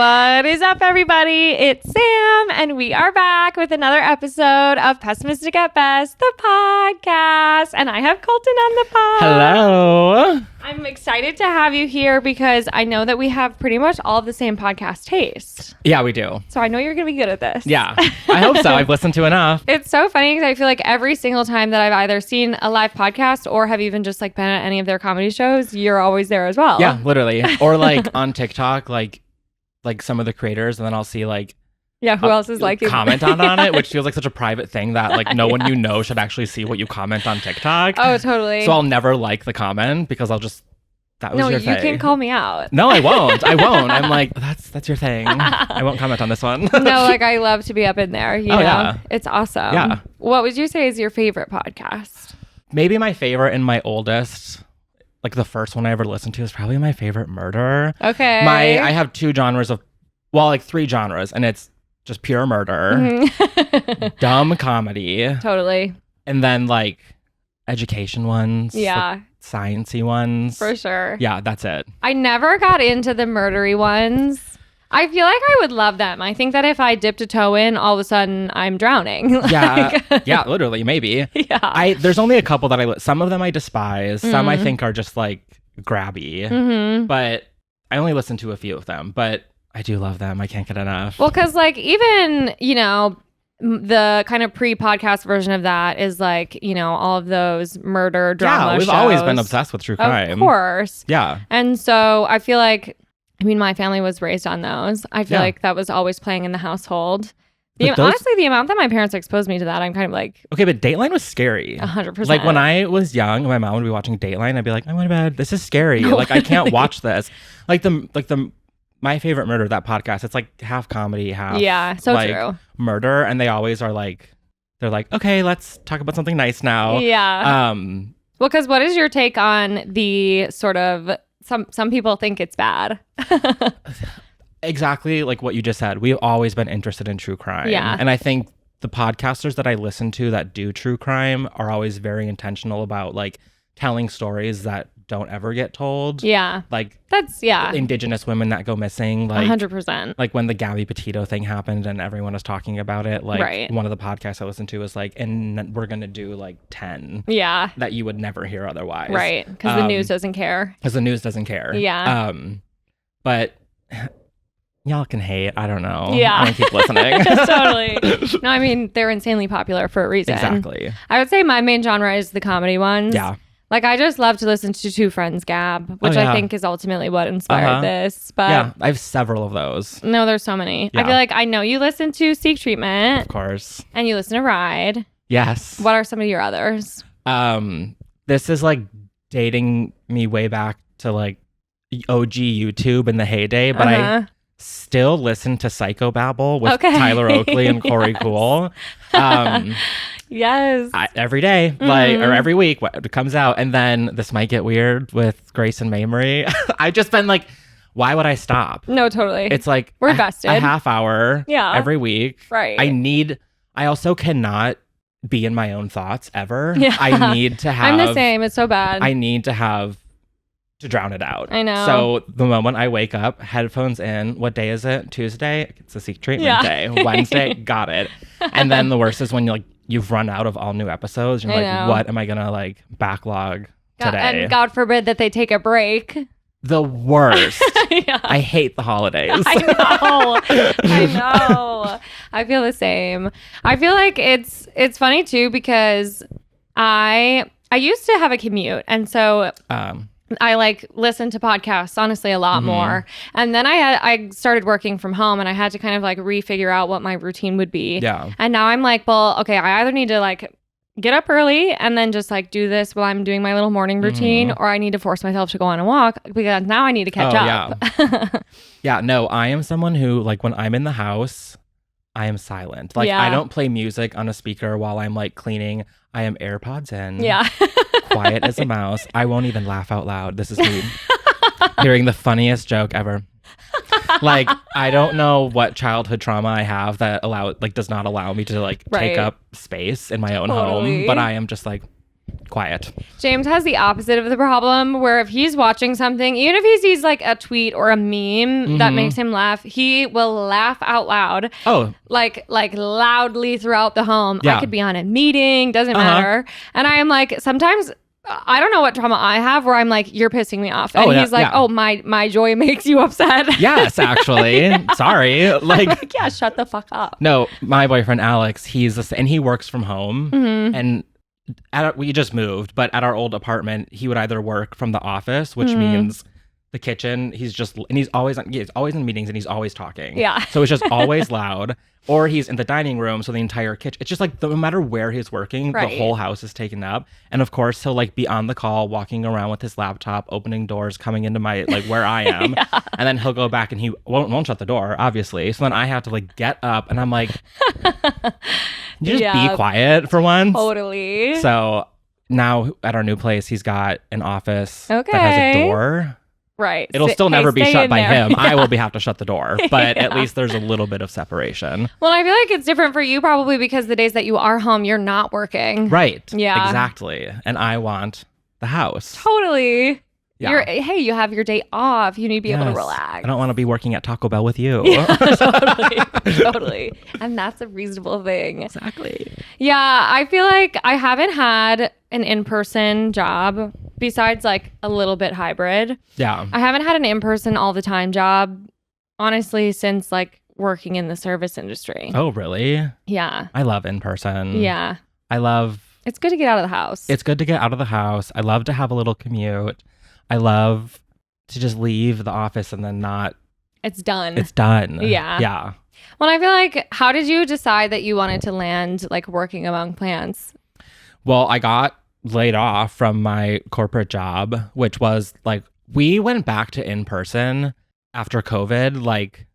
What is up, everybody? It's Sam, and we are back with another episode of Pessimistic at Best, the podcast. And I have Colton on the pod. Hello. I'm excited to have you here because I know that we have pretty much all of the same podcast taste. Yeah, we do. So I know you're going to be good at this. Yeah, I hope so. I've listened to enough. It's so funny because I feel like every single time that I've either seen a live podcast or have even just like been at any of their comedy shows, you're always there as well. Yeah, literally. Or like on TikTok, like some of the creators, and then I'll see like who else is like comment on it, which feels like such a private thing that like no one you know should actually see what you comment on TikTok. Oh, totally. So I'll never like the comment because I'll just that was your thing. No, you can call me out. No, I won't. I'm like, that's your thing. I won't comment on this one. No, like I love to be up in there. You know? Yeah. It's awesome. Yeah. What would you say is your favorite podcast? Maybe my favorite and my oldest, like the first one I ever listened to is probably my favorite, Murder. Okay. I have three genres, and it's just pure murder, dumb comedy, Totally. and then like education ones, Yeah. like, sciencey ones. For sure. Yeah, that's it. I never got into the murdery ones. I feel like I would love them. I think that if I dipped a toe in, all of a sudden I'm drowning. Yeah, yeah, literally, maybe. Yeah. There's only a couple that some of them I despise. Some I think are just like grabby, but I only listen to a few of them. But I do love them. I can't get enough. Well, because like even, the kind of pre-podcast version of that is like, all of those murder drama we've shows. always been obsessed with true crime. Of course. Yeah. And so I feel like, my family was raised on those. I feel like that was always playing in the household. Honestly, the amount that my parents exposed me to that, I'm kind of like... Okay, but Dateline was scary. 100%. Like when I was young, my mom would be watching Dateline. I'd be like, I'm going to bed. This is scary. No, like I can't watch this. My favorite murder, that podcast, it's like half comedy, half true. Murder. And they always are like, they're like, okay, let's talk about something nice now. Yeah. Well, because what is your take on the sort of... Some people think it's bad. Exactly like what you just said. We've always been interested in true crime. Yeah. And I think the podcasters that I listen to that do true crime are always very intentional about like telling stories that don't ever get told. Yeah. Like that's Indigenous women that go missing. Like 100%. Like when the Gabby Petito thing happened and everyone was talking about it. Like right. One of the podcasts I listened to was like, and we're gonna do like 10. Yeah. That you would never hear otherwise. Right. Because the news doesn't care. Because the news doesn't care. Yeah. But y'all can hate. I don't know. Yeah. I don't keep listening. Totally. No, I mean, they're insanely popular for a reason. Exactly. I would say my main genre is the comedy ones. Yeah. Like, I just love to listen to Two Friends Gab, which I think is ultimately what inspired this. But yeah, I have several of those. No, there's so many. Yeah. I feel like I know you listen to Seek Treatment. Of course. And you listen to Ride. Yes. What are some of your others? This is like dating me way back to like OG YouTube in the heyday, but I still listen to Psychobabble with Tyler Oakley and Corey Cool. Yes. Every day, or every week it comes out. And then this might get weird with Grace and Mamrie. I've just been like, why would I stop? No, totally. It's like we're vested. A half hour every week. Right. I also cannot be in my own thoughts ever. Yeah. I need to have. I'm the same. It's so bad. I need to drown it out. I know. So the moment I wake up, headphones in, what day is it? Tuesday? It's a Seek Treatment day. Wednesday, got it. And then the worst is when you've run out of all new episodes. You're like, what am I gonna like backlog today? And God forbid that they take a break. The worst. Yeah. I hate the holidays. I know. I feel the same. I feel like it's funny too because I used to have a commute, and so I like listened to podcasts honestly a lot more. And then I started working from home, and I had to kind of like refigure out what my routine would be. Yeah. And now I'm like, well, okay, I either need to like get up early and then just like do this while I'm doing my little morning routine, or I need to force myself to go on a walk because now I need to catch up. Yeah. Yeah, no, I am someone who like when I'm in the house, I am silent. Like I don't play music on a speaker while I'm like cleaning. I am AirPods in. Yeah. Quiet as a mouse. I won't even laugh out loud. This is me hearing the funniest joke ever. Like I don't know what childhood trauma I have that does not allow me to like take up space in my own home, but I am just like quiet. James has the opposite of the problem where if he's watching something, even if he sees like a tweet or a meme that makes him laugh, he will laugh out loud. Oh. Like loudly throughout the home. Yeah. I could be on a meeting, doesn't matter. And I am like, sometimes I don't know what trauma I have where I'm like, you're pissing me off. And he's like, oh, my joy makes you upset. Yes, actually. Sorry. Like, yeah, shut the fuck up. No, my boyfriend Alex, and he works from home. And we just moved, but at our old apartment, he would either work from the office, which means the kitchen. He's always in meetings and he's always talking. Yeah. So it's just always loud. Or he's in the dining room, so the entire kitchen. It's just like no matter where he's working, the whole house is taken up. And of course, he'll like be on the call, walking around with his laptop, opening doors, coming into my like where I am, and then he'll go back and he won't shut the door, obviously. So then I have to like get up, and I'm like, you just be quiet for once. Totally. So now at our new place, he's got an office that has a door. Right. It'll still never be shut by him. Yeah. I will have to shut the door, but at least there's a little bit of separation. Well, I feel like it's different for you probably because the days that you are home, you're not working. Right. Yeah. Exactly. And I want the house. Totally. Yeah. Hey, you have your day off. You need to be able to relax. I don't want to be working at Taco Bell with you. Yeah, totally. And that's a reasonable thing. Exactly. Yeah, I feel like I haven't had an in-person job besides like a little bit hybrid. Yeah. I haven't had an in-person all the time job, honestly, since like working in the service industry. Oh, really? Yeah. I love in person. Yeah. It's good to get out of the house. It's good to get out of the house. I love to have a little commute. I love to just leave the office and then not. It's done. It's done. Yeah. Yeah. Well, I feel like, how did you decide that you wanted to land like working among plants? Well, I got laid off from my corporate job, which was like, we went back to in person after COVID, like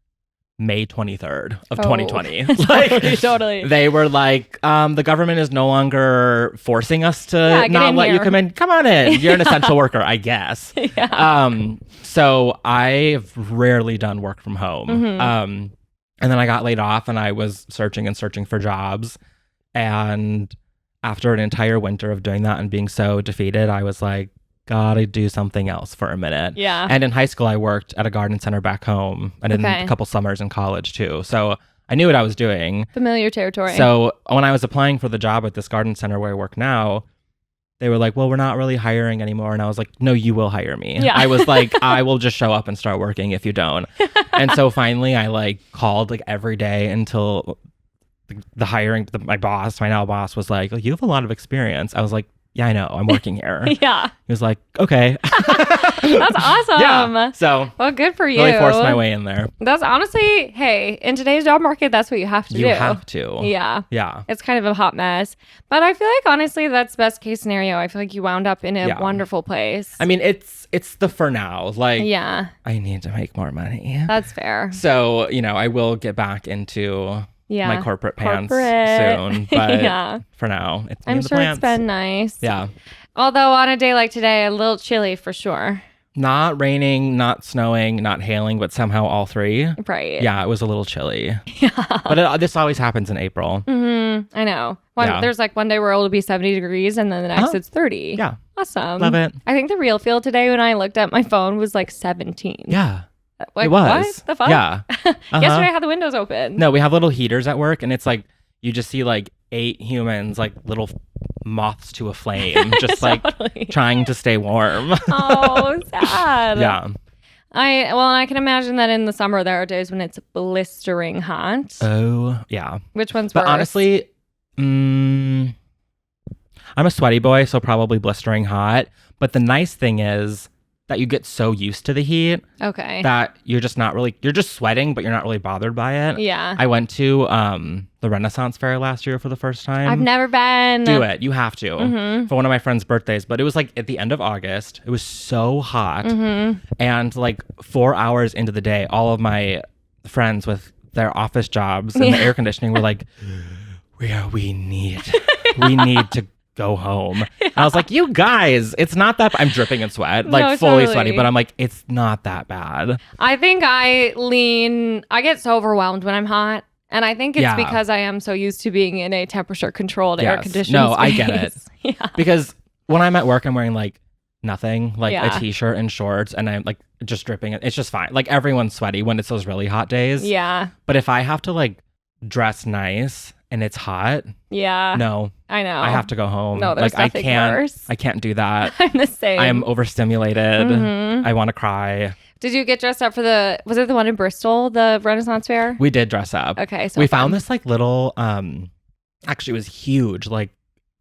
May 23rd of 2020. Like, totally. They were like, the government is no longer forcing us to not let you come in. Come on in. You're an essential worker, I guess. Yeah. So I've rarely done work from home. And then I got laid off and I was searching for jobs. And after an entire winter of doing that and being so defeated, I was like, gotta do something else for a minute. Yeah. And in high school, I worked at a garden center back home and in a couple summers in college too. So I knew what I was doing. Familiar territory. So when I was applying for the job at this garden center where I work now, they were like, well, we're not really hiring anymore. And I was like, no, you will hire me. Yeah. I was like, I will just show up and start working if you don't. And so finally I like called like every day until my now boss was like, oh, you have a lot of experience. I was like, yeah, I know. I'm working here. Yeah. He was like, okay. That's awesome. Yeah. So, well, good for you. Really forced my way in there. That's honestly, hey, in today's job market, that's what you have to do. You have to. Yeah. Yeah. It's kind of a hot mess. But I feel like, honestly, that's best case scenario. I feel like you wound up in a wonderful place. I mean, it's the for now. Like, yeah. I need to make more money. That's fair. So, I will get back into my corporate pants soon. But for now, I'm sure plants. It's been nice. Yeah. Although on a day like today, a little chilly for sure. Not raining, not snowing, not hailing, but somehow all three. Right. Yeah, it was a little chilly. Yeah. But this always happens in April. I know. There's like one day where it'll be 70 degrees and then the next it's 30. Yeah. Awesome. Love it. I think the real feel today when I looked at my phone was like 17. Yeah. Like, it was. What the fuck? Yeah. Yesterday I had the windows open. No, we have little heaters at work and it's like you just see like 8 humans, like little moths to a flame, just totally. like trying to stay warm. Oh, sad. Yeah. I can imagine that in the summer there are days when it's blistering hot. Oh, yeah. Which one's but worse? Honestly, I'm a sweaty boy, so probably blistering hot. But the nice thing is that you get so used to the heat that you're just sweating, but you're not really bothered by it. Yeah. I went to the Renaissance Fair last year for the first time. I've never been. Do it. You have to. For one of my friend's birthdays. But it was like at the end of August. It was so hot. And like 4 hours into the day, all of my friends with their office jobs and the air conditioning were like, we need to go home. I was like, you guys, it's not that I'm dripping in sweat, like fully sweaty, but I'm like, it's not that bad. I think I get so overwhelmed when I'm hot. And I think it's because I am so used to being in a temperature controlled air conditioned space. I get it. Yeah. Because when I'm at work, I'm wearing like nothing, like Yeah. a t-shirt and shorts, and I'm like just dripping. It's just fine. Like everyone's sweaty when it's those really hot days. Yeah. But if I have to like dress nice and it's hot, Yeah. no, I know. I have to go home. No, there's like nothing worse. I can't do that. I'm the same. I'm overstimulated. Mhm. I want to cry. Did you get dressed up for was it the one in Bristol, the Renaissance Fair? We did dress up. Okay. So we found this like little, actually it was huge, like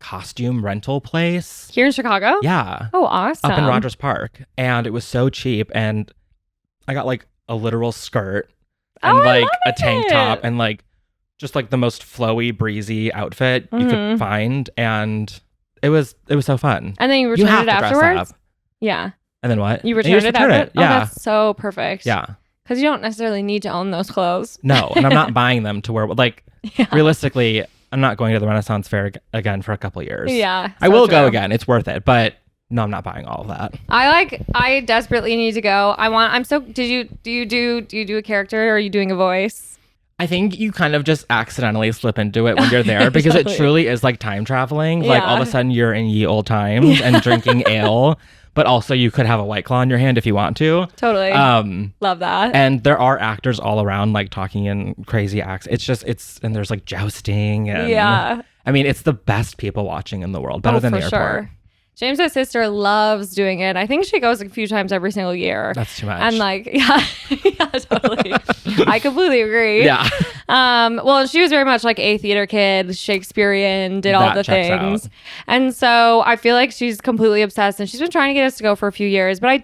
costume rental place. Here in Chicago? Yeah. Oh, awesome. Up in Rogers Park. And it was so cheap. And I got like a literal skirt and like a tank top and like just like the most flowy, breezy outfit you could find. And it was so fun. And then you returned it dress afterwards? up. Yeah. And then what? You returned it after? Yeah. Oh, that's so perfect. Yeah. Because you don't necessarily need to own those clothes. No. And I'm not buying them to wear. Like, Yeah. realistically, I'm not going to the Renaissance Fair again for a couple of years. Yeah. I will go again. It's worth it. But no, I'm not buying all of that. I desperately need to go. Do you do a character or are you doing a voice? I think you kind of just accidentally slip into it when you're there because Totally. it truly is like time traveling. Like all of a Yeah. sudden you're in ye old times and drinking ale, but also you could have a White Claw in your hand if you want to. Totally. Love that. And there are actors all around like talking in crazy acts. And there's like jousting and Yeah. I mean, it's the best people watching in the world, better than the for airport. sure. James's sister loves doing it. I think she goes a few times every single year. That's too much. And like, yeah, yeah, totally. I completely agree. Yeah. Well, she was very much like a theater kid, Shakespearean, did all That the checks things. out. And so I feel like she's completely obsessed and she's been trying to get us to go for a few years, but I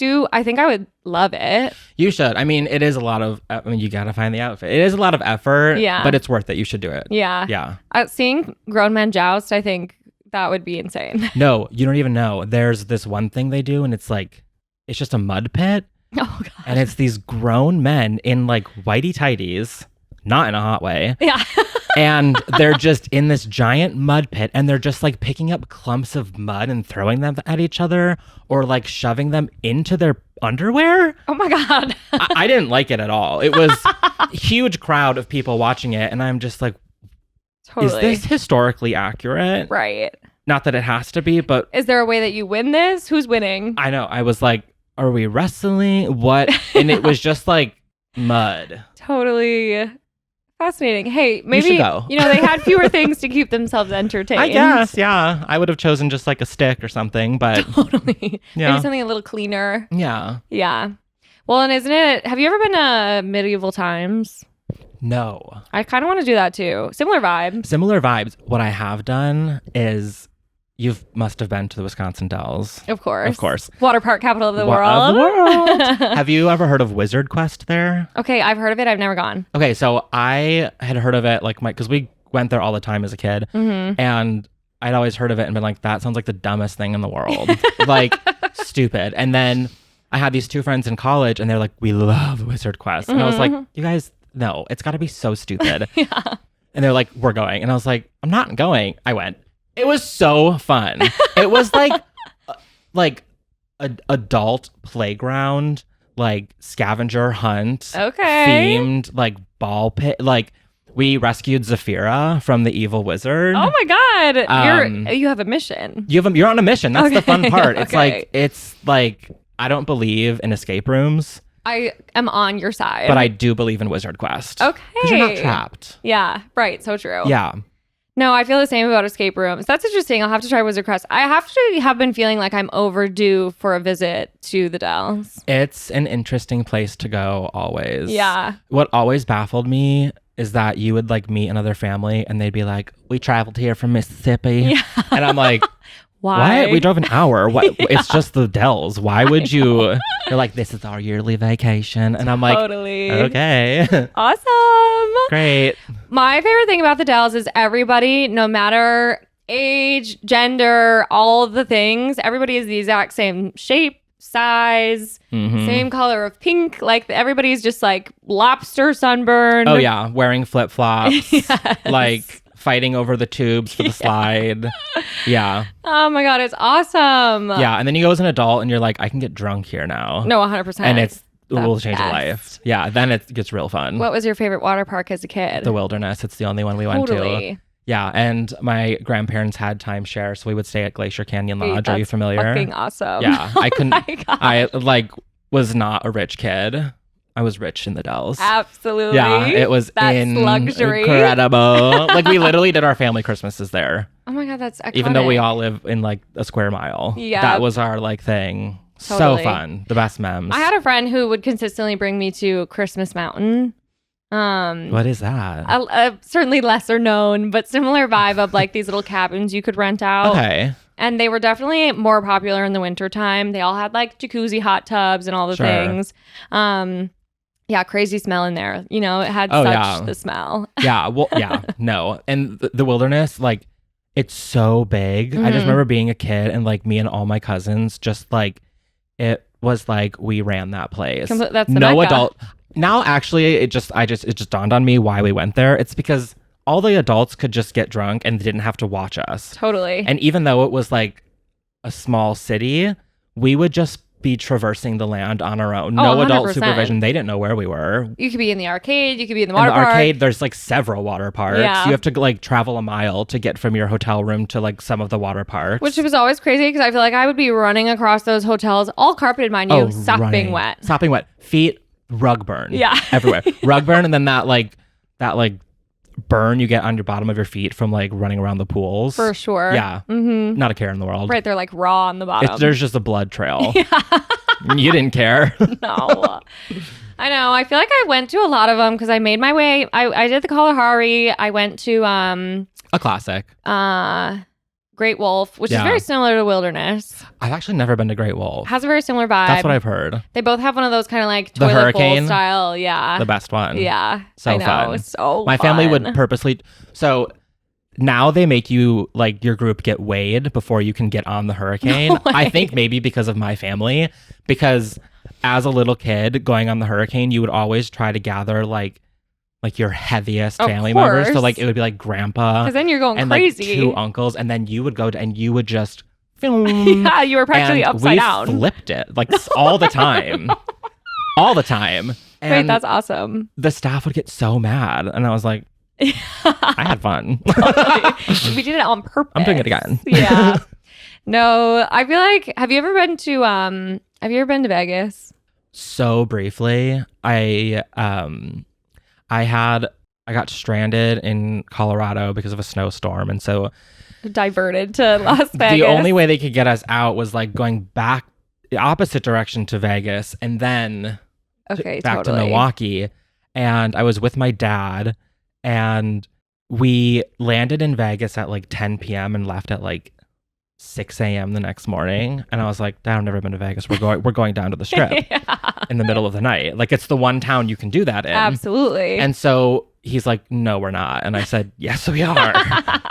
think I would love it. You should. I mean, it is a lot of, you got to find the outfit. It is a lot of effort, Yeah. but it's worth it. You should do it. Yeah. Yeah. Seeing grown men joust, I think that would be insane. No, you don't even know. There's this one thing they do, and it's just a mud pit, Oh, God. and it's these grown men in like whitey tighties, not in a hot way, Yeah. and they're just in this giant mud pit, and they're just like picking up clumps of mud and throwing them at each other, or like shoving them into their underwear. Oh, my God. I didn't like it at all. It was a huge crowd of people watching it, and I'm just like, Totally. is this historically accurate? Right. Not that it has to be, but Is there a way that you win this? Who's winning? I know. I was like, are we wrestling? What? And it was just like mud. Totally fascinating. Hey, maybe should go. They had fewer things to keep themselves entertained. I guess, yeah. I would have chosen just like a stick or something, but Totally. Yeah. Maybe something a little cleaner. yeah. Yeah. Well, and have you ever been to medieval times? No. I kind of want to do that too. Similar vibe. Similar vibes. What I have done is you must have been to the Wisconsin Dells. Of course. Of course. Waterpark capital of the Of world. the world. Have you ever heard of Wizard Quest there? Okay, I've heard of it. I've never gone. Okay, so I had heard of it because we went there all the time as a kid, and I'd always heard of it and been like, that sounds like the dumbest thing in the world, like stupid. And then I had these two friends in college, and they're like, we love Wizard Quest, and I was like, you guys, no, it's got to be so stupid. Yeah. And they're like, we're going, and I was like, I'm not going. I went. It was so fun. It was like adult playground, like scavenger hunt, Okay. themed like ball pit. Like we rescued Zafira from the evil wizard. Oh my God. Um, you have a mission. You're on a mission. That's the fun part. Okay. It's like I don't believe in escape rooms, I am on your side. but I do believe in Wizard Quest. Okay. Because you're not trapped. Yeah. Right. So true. Yeah. No, I feel the same about escape rooms. That's interesting. I'll have to try Wizard Quest. I have been feeling like I'm overdue for a visit to the Dells. It's an interesting place to go always. Yeah. What always baffled me is that you would like meet another family and they'd be like, we traveled here from Mississippi. Yeah. And I'm like, Why? what? We drove an hour. What? It's just the Dells. Why would you? They're like, this is our yearly vacation. And I'm like, Totally. okay. Awesome. Great. My favorite thing about the Dells is everybody, no matter age, gender, all of the things, everybody is the exact same shape, size, Mhm. same color of pink. Like everybody's just like lobster sunburn. Oh, yeah. Wearing flip flops. Yes. Like fighting over the tubes for the slide. Yeah. Oh my God, it's awesome. Yeah. And then you go as an adult and you're like, I can get drunk here now. No, 100%. And it the will change your best. life. Yeah. Then it gets real fun. What was your favorite water park as a kid? The Wilderness. It's the only one we went to. Totally. Yeah, and my grandparents had timeshare, so we would stay at Glacier Canyon Lodge. Are you familiar? Fucking awesome. Yeah, I couldn't. Oh my God. I like was not a rich kid. I was rich in the Dells. Absolutely. Yeah, it was luxury. Incredible. Like we literally did our family Christmases there. Oh my God, that's iconic. Even though we all live in like a square mile. Yeah. That was our like thing. Totally. So fun. The best memes. I had a friend who would consistently bring me to Christmas Mountain. What is that? Certainly lesser known, but similar vibe of like these little cabins you could rent out. Okay. And they were definitely more popular in the wintertime. They all had like jacuzzi hot tubs and all the things. Yeah, crazy smell in there. You know, it had the smell. Yeah, well, yeah, no. And the wilderness, like, it's so big. I just remember being a kid and like me and all my cousins just like, it was like we ran that place. That's the no Mecca. Adult. Now, actually, it just dawned on me why we went there. It's because all the adults could just get drunk and didn't have to watch us. Totally. And even though it was like a small city, we would just be traversing the land on our own. No 100%. adult supervision. They didn't know where we were. You could be in the arcade. You could be in the In water the park. arcade, there's like several water parks. Yeah. You have to like travel a mile to get from your hotel room to like some of the water parks. Which was always crazy because I feel like I would be running across those hotels, all carpeted, mind you, sopping wet. Sopping wet. Feet, rug burn. Yeah. Everywhere. Rug burn, and then that burn you get on your bottom of your feet from like running around the pools. For sure. Yeah. Mm-hmm. Not a care in the world. Right, they're like raw on the bottom. There's just a blood trail. Yeah. You didn't care. No. I know. I feel like I went to a lot of them because I made my way. I did the Kalahari. I went to a classic. Great Wolf, which is very similar to Wilderness. I've actually never been to Great Wolf. Has a very similar vibe. That's what I've heard. They both have one of those kind of like the toilet hurricane bowl style. Yeah. The best one. Yeah. So I know. fun. So my fun. family would purposely. So now they make you like your group get weighed before you can get on the hurricane. No way. I think maybe because of my family, because as a little kid going on the hurricane, you would always try to gather like your heaviest family members. So like it would be like grandpa. Because then you're going and crazy. Like 2 uncles, and then you would go and you would just film. Yeah, you were practically and upside we down. Flipped it like all the time. All the time. And wait, that's awesome. the staff would get so mad. And I was like, I had fun. We did it on purpose. I'm doing it again. Yeah. No, I feel like, have you ever been to Vegas? So briefly, I got stranded in Colorado because of a snowstorm. And so diverted to Las Vegas. The only way they could get us out was like going back the opposite direction to Vegas and then back to Milwaukee. And I was with my dad and we landed in Vegas at like 10 p.m. and left at like 6 a.m. the next morning. And I was like, Dad, I've never been to Vegas. We're going down to the Strip in the middle of the night. Like it's the one town you can do that in. Absolutely. And so he's like, no, we're not. And I said, yes, we are.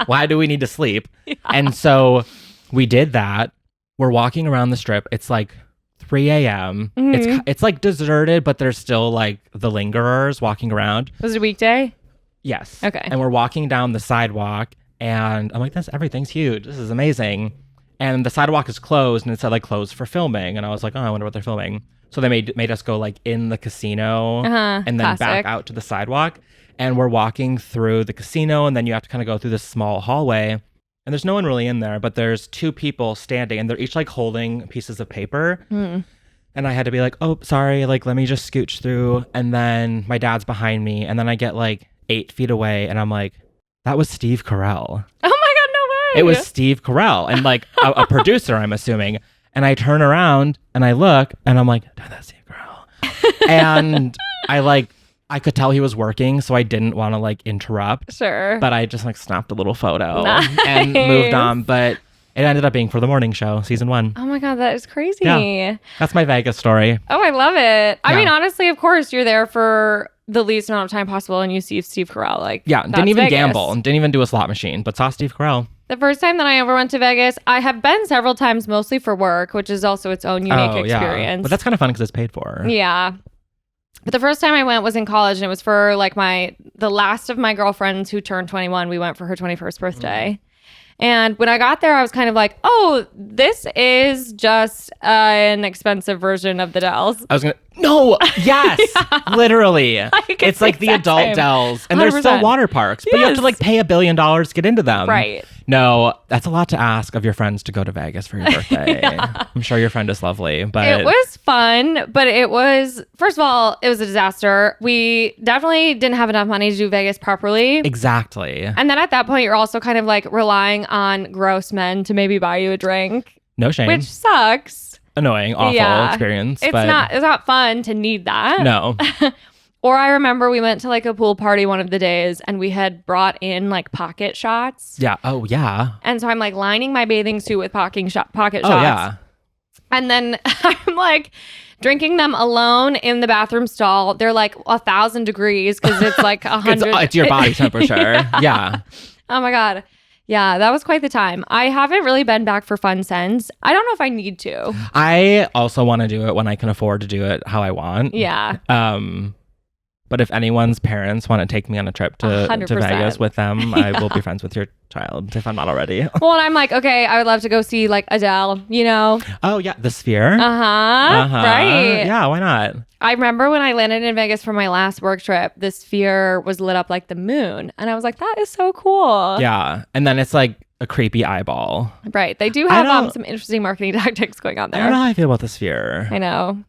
Why do we need to sleep? Yeah. And so we did that. We're walking around the Strip. It's like 3 a.m. Mm-hmm. It's like deserted, but there's still like the lingerers walking around. Was it a weekday? Yes. Okay. And we're walking down the sidewalk and I'm like, everything's huge. This is amazing. And the sidewalk is closed and it said like closed for filming. And I was like, oh, I wonder what they're filming. So they made us go like in the casino and then back out to the sidewalk. And we're walking through the casino and then you have to kind of go through this small hallway. And there's no one really in there, but there's 2 people standing and they're each like holding pieces of paper. Mm. And I had to be like, oh, sorry, like let me just scooch through. And then my dad's behind me. And then I get like 8 feet away and I'm like, that was Steve Carell. Oh my God, no way. It was Steve Carell and like a producer, I'm assuming. And I turn around and I look and I'm like, that's Steve Carell. And I could tell he was working, so I didn't want to like interrupt. Sure. But I just like snapped a little photo and moved on. But it ended up being for the morning show, season 1. Oh my God, that is crazy. Yeah. That's my Vegas story. Oh, I love it. I mean, honestly, of course, you're there for the least amount of time possible and you see Steve Carell. Like, yeah, didn't even Vegas. gamble and didn't even do a slot machine, but saw Steve Carell. The first time that I ever went to Vegas, I have been several times, mostly for work, which is also its own unique experience. But that's kind of fun because it's paid for. Yeah. But the first time I went was in college and it was for like the last of my girlfriends who turned 21. We went for her 21st birthday. And when I got there, I was kind of like, oh, this is just an expensive version of the Dells. No, yes, literally. It's like the adult same. Dells, and they're still water parks, but you have to like pay $1 billion to get into them. Right. No, that's a lot to ask of your friends to go to Vegas for your birthday. I'm sure your friend is lovely, but it was fun, but it was, first of all, it was a disaster. We definitely didn't have enough money to do Vegas properly. Exactly. And then at that point, you're also kind of like relying on gross men to maybe buy you a drink. No shame. Which sucks. Annoying, awful experience. It's not fun to need that. No. Or I remember we went to like a pool party one of the days and we had brought in like pocket shots. Yeah. Oh, yeah. And so I'm like lining my bathing suit with pocket shots. Oh, yeah. And then I'm like drinking them alone in the bathroom stall. They're like 1,000 degrees because it's like 100. It's your body temperature. Yeah. Oh my God. Yeah, that was quite the time. I haven't really been back for fun since. I don't know if I need to. I also want to do it when I can afford to do it how I want. Yeah. But if anyone's parents want to take me on a trip to Vegas with them, I will be friends with your child if I'm not already. Well, and I'm like, okay, I would love to go see like Adele, you know? Oh, yeah. The Sphere. Right. Yeah, why not? I remember when I landed in Vegas for my last work trip, the Sphere was lit up like the moon. And I was like, that is so cool. Yeah. And then it's like a creepy eyeball. Right. They do have some interesting marketing tactics going on there. I don't know how I feel about the Sphere. I know.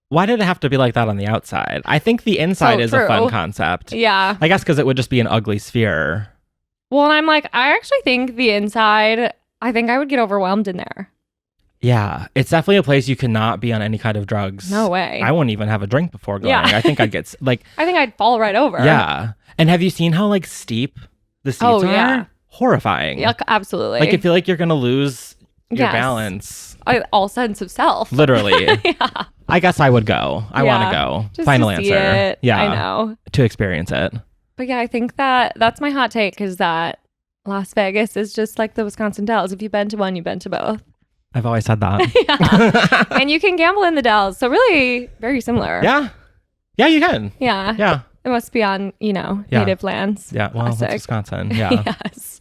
Why did it have to be like that on the outside? I think the inside is a fun concept. Yeah. I guess because it would just be an ugly sphere. Well, and I'm like, I actually think the inside, I think I would get overwhelmed in there. Yeah. It's definitely a place you cannot be on any kind of drugs. No way. I wouldn't even have a drink before going. Yeah. I think I'd get I think I'd fall right over. Yeah. And have you seen how like steep the seats are? Yeah. Horrifying. Yeah, absolutely. Like I feel like you're going to lose your balance. All sense of self. Literally. Yeah. I guess I would go. I want to go. Just Final to see answer. it. Yeah. I know. To experience it. But yeah, I think that's my hot take is that Las Vegas is just like the Wisconsin Dells. If you've been to one, you've been to both. I've always said that. Yeah. And you can gamble in the Dells. So really very similar. Yeah. Yeah, you can. Yeah. Yeah. It must be on, native lands. Yeah. Well, it's Wisconsin. Yeah. Yes.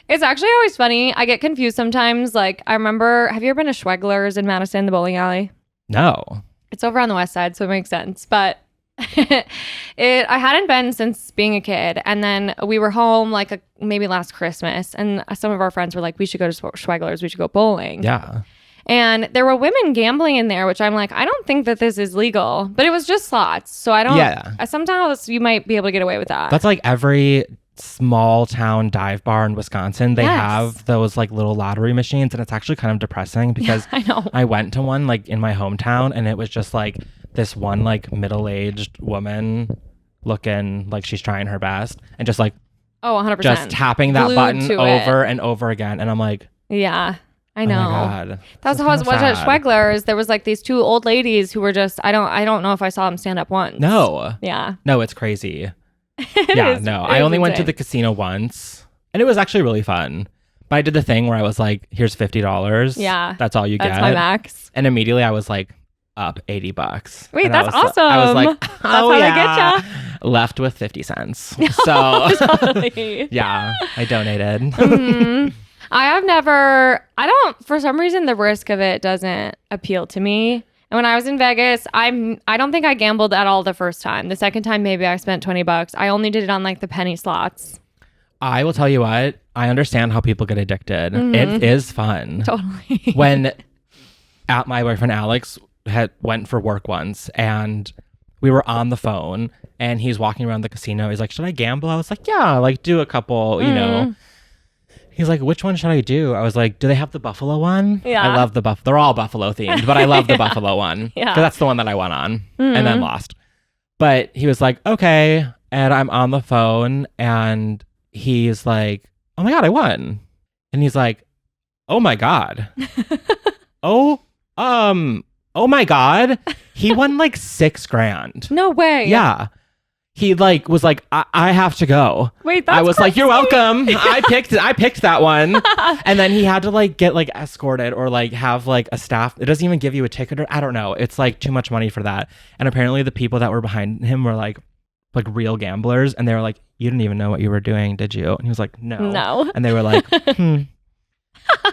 It's actually always funny. I get confused sometimes. Like, I remember, have you ever been to Schwegler's in Madison, the bowling alley? No. It's over on the west side, so it makes sense. But I hadn't been since being a kid. And then we were home like maybe last Christmas. And some of our friends were like, we should go to Schwegler's. We should go bowling. Yeah. And there were women gambling in there, which I'm like, I don't think that this is legal. But it was just slots. So I don't. Yeah. Sometimes you might be able to get away with that. That's like every small town dive bar in Wisconsin. They have those like little lottery machines, and it's actually kind of depressing because I know. I went to one like in my hometown, and it was just like this one like middle-aged woman looking like she's trying her best and just like 100%. just tapping that button over and over again, and I'm like, yeah. I know. Oh my God. That's how I was at Schwegler's. There was like these two old ladies who were just I don't know if I saw them stand up once. No. Yeah. No, it's crazy. I only went to the casino once, and it was actually really fun. But I did the thing where I was like, "Here's $50. Yeah, that's all you get. That's my max." And immediately I was like, "Up $80." Wait, and that's awesome. I was like, "That's how they get ya." Left with 50 cents. So totally. Yeah, I donated. Mm-hmm. For some reason, the risk of it doesn't appeal to me. And when I was in Vegas, I don't think I gambled at all the first time. The second time, maybe I spent $20. I only did it on like the penny slots. I will tell you what, I understand how people get addicted. Mm-hmm. It is fun. Totally. When my boyfriend Alex went for work once, and we were on the phone, and he's walking around the casino. He's like, "Should I gamble?" I was like, "Yeah, like do a couple, you know." He's like, "Which one should I do?" I was like, "Do they have the buffalo one?" Yeah. I love the buffalo. They're all buffalo themed, but I love the buffalo one. Yeah. Because that's the one that I went on and then lost. But he was like, "Okay." And I'm on the phone, and he's like, "Oh my God, I won." And he's like, "Oh my God." Oh my God. He won like $6,000. No way. Yeah. He like was like, I have to go. Wait, that's I was crazy. like, "You're welcome." I picked that one. And then he had to like get like escorted or like have like a staff. It doesn't even give you a ticket, or I don't know. It's like too much money for that. And apparently the people that were behind him were like real gamblers, and they were like, "You didn't even know what you were doing, did you?" And he was like, No. No. And they were like,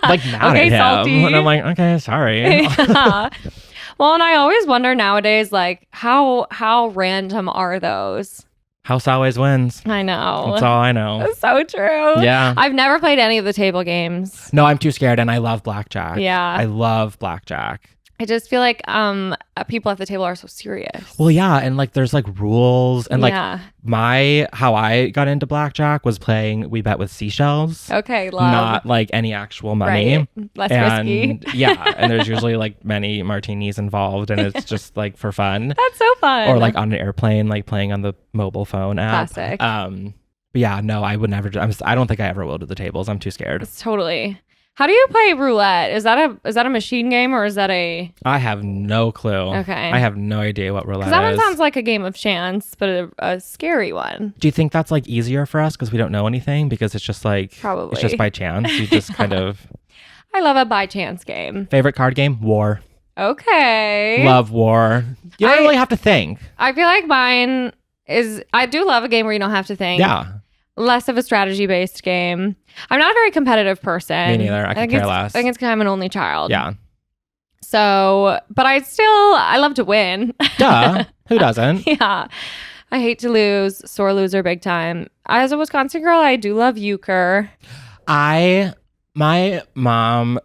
like mad okay, at him. salty. And I'm like, okay, sorry. Yeah. Well, and I always wonder nowadays, like, how random are those? House always wins. I know. That's all I know. That's so true. Yeah. I've never played any of the table games. No, I'm too scared, and I love blackjack. Yeah. I love blackjack. I just feel like people at the table are so serious. Well, yeah, and like there's like rules, and like how I got into blackjack was playing We Bet with Seashells. Okay, love. Not like any actual money. Right. Less risky. Yeah, and there's usually like many martinis involved, and it's just like for fun. That's so fun. Or like on an airplane, like playing on the mobile phone app. Classic. But yeah, no, I would never. I don't think I ever will do the tables. I'm too scared. Totally. How do you play roulette? Is that a machine game or is that a... I have no clue. Okay. I have no idea what roulette is. Because that one sounds like a game of chance, but a scary one. Do you think that's like easier for us because we don't know anything? Because it's just like... Probably. It's just by chance. You just kind of... I love a by chance game. Favorite card game? War. Okay. Love War. You don't really have to think. I feel like mine is... I do love a game where you don't have to think. Yeah. Less of a strategy-based game. I'm not a very competitive person. Me neither. I could care less. I think it's because I'm an only child. Yeah. So, but I love to win. Duh. Who doesn't? Yeah. I hate to lose. Sore loser big time. As a Wisconsin girl, I do love euchre. My mom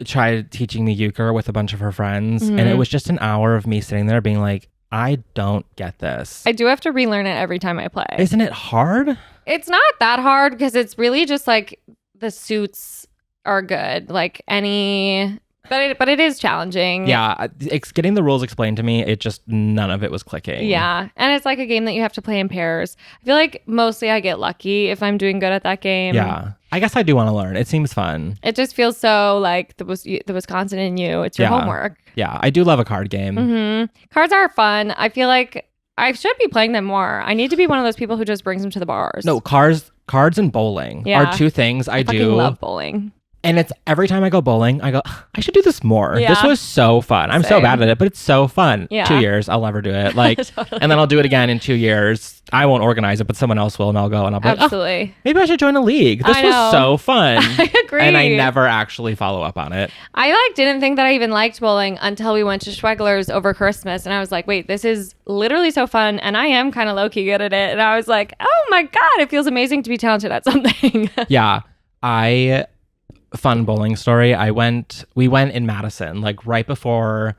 tried teaching me euchre with a bunch of her friends, and it was just an hour of me sitting there being like, I don't get this. I do have to relearn it every time I play. Isn't it hard? It's not that hard because it's really just like the suits are good. Like any... But it is challenging. Yeah, it's getting the rules explained to me. It just, none of it was clicking. Yeah, and it's like a game that you have to play in pairs. I feel like mostly I get lucky if I'm doing good at that game. Yeah, I guess I do want to learn. It seems fun. It just feels so like the Wisconsin in you. It's your homework. Yeah, I do love a card game. Mm-hmm. Cards are fun. I feel like I should be playing them more. I need to be one of those people who just brings them to the bars. No, cards and bowling are two things I do. I love bowling. And it's every time I go bowling, I go, I should do this more. Yeah. This was so fun. I'm so bad at it, but it's so fun. Yeah. 2 years, I'll never do it. Like, Totally. And then I'll do it again in 2 years. I won't organize it, but someone else will, and I'll go and I'll be Absolutely. like, maybe I should join a league. This was so fun. I agree. And I never actually follow up on it. I didn't think that I even liked bowling until we went to Schwegler's over Christmas, and I was like, wait, this is literally so fun, and I am kind of low-key good at it. And I was like, oh my God, it feels amazing to be talented at something. Yeah. Fun bowling story. We went in Madison, like right before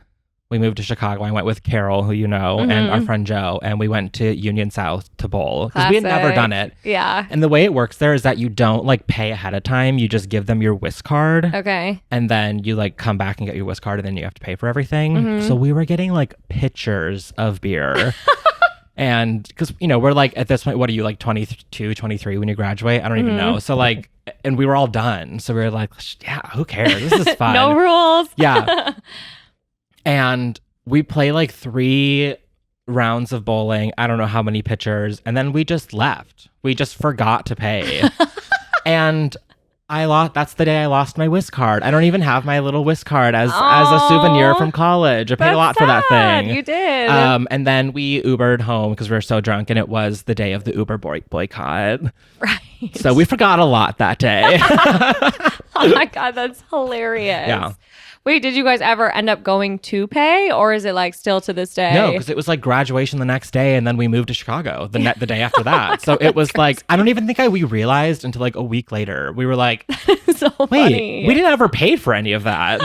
we moved to Chicago. I went with Carol, who you know, and our friend Joe, and we went to Union South to bowl because we had never done it. Yeah. And the way it works there is that you don't like pay ahead of time. You just give them your whisk card. Okay. And then you like come back and get your whisk card, and then you have to pay for everything. So we were getting like pitchers of beer. And because, we're like at this point, what are you, like 22, 23 when you graduate? I don't even know. So like, and we were all done. So we were like, yeah, who cares? This is fun. No rules. Yeah. And we play like 3 rounds of bowling. I don't know how many pitchers. And then we just left. We just forgot to pay. And that's the day I lost my whisk card. I don't even have my little whisk card as a souvenir from college. I paid a lot for that thing. You did. And then we Ubered home because we were so drunk, and it was the day of the Uber boycott. Right. So we forgot a lot that day. Oh my God, that's hilarious. Yeah. Wait, did you guys ever end up going to pay, or is it like still to this day? No, because it was like graduation the next day, and then we moved to Chicago the day after that. So it was like, I don't even think we realized until like a week later. We were like, so wait, funny. we didn't ever pay for any of that.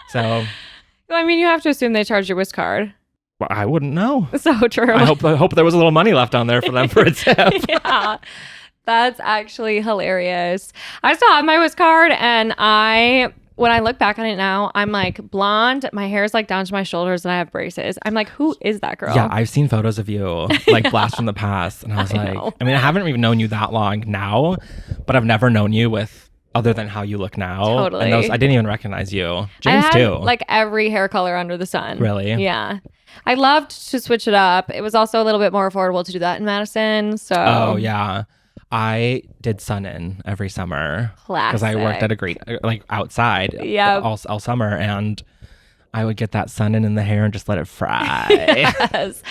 So. I mean, you have to assume they charged your whisk card. Well, I wouldn't know. So true. I hope there was a little money left on there for them for a tip. Yeah. That's actually hilarious. I still have my whisk card, and when I look back on it now, I'm like blonde. My hair is like down to my shoulders, and I have braces. I'm like, who is that girl? Yeah, I've seen photos of you like blast from the past, and I was like, I mean, I haven't even known you that long now, but I've never known you with other than how you look now. Totally. And I didn't even recognize you. James too. Like every hair color under the sun. Really? Yeah. I loved to switch it up. It was also a little bit more affordable to do that in Madison. So. Oh yeah. I did sun in every summer because I worked at a great like outside all summer, and I would get that sun in the hair and just let it fry. Yes.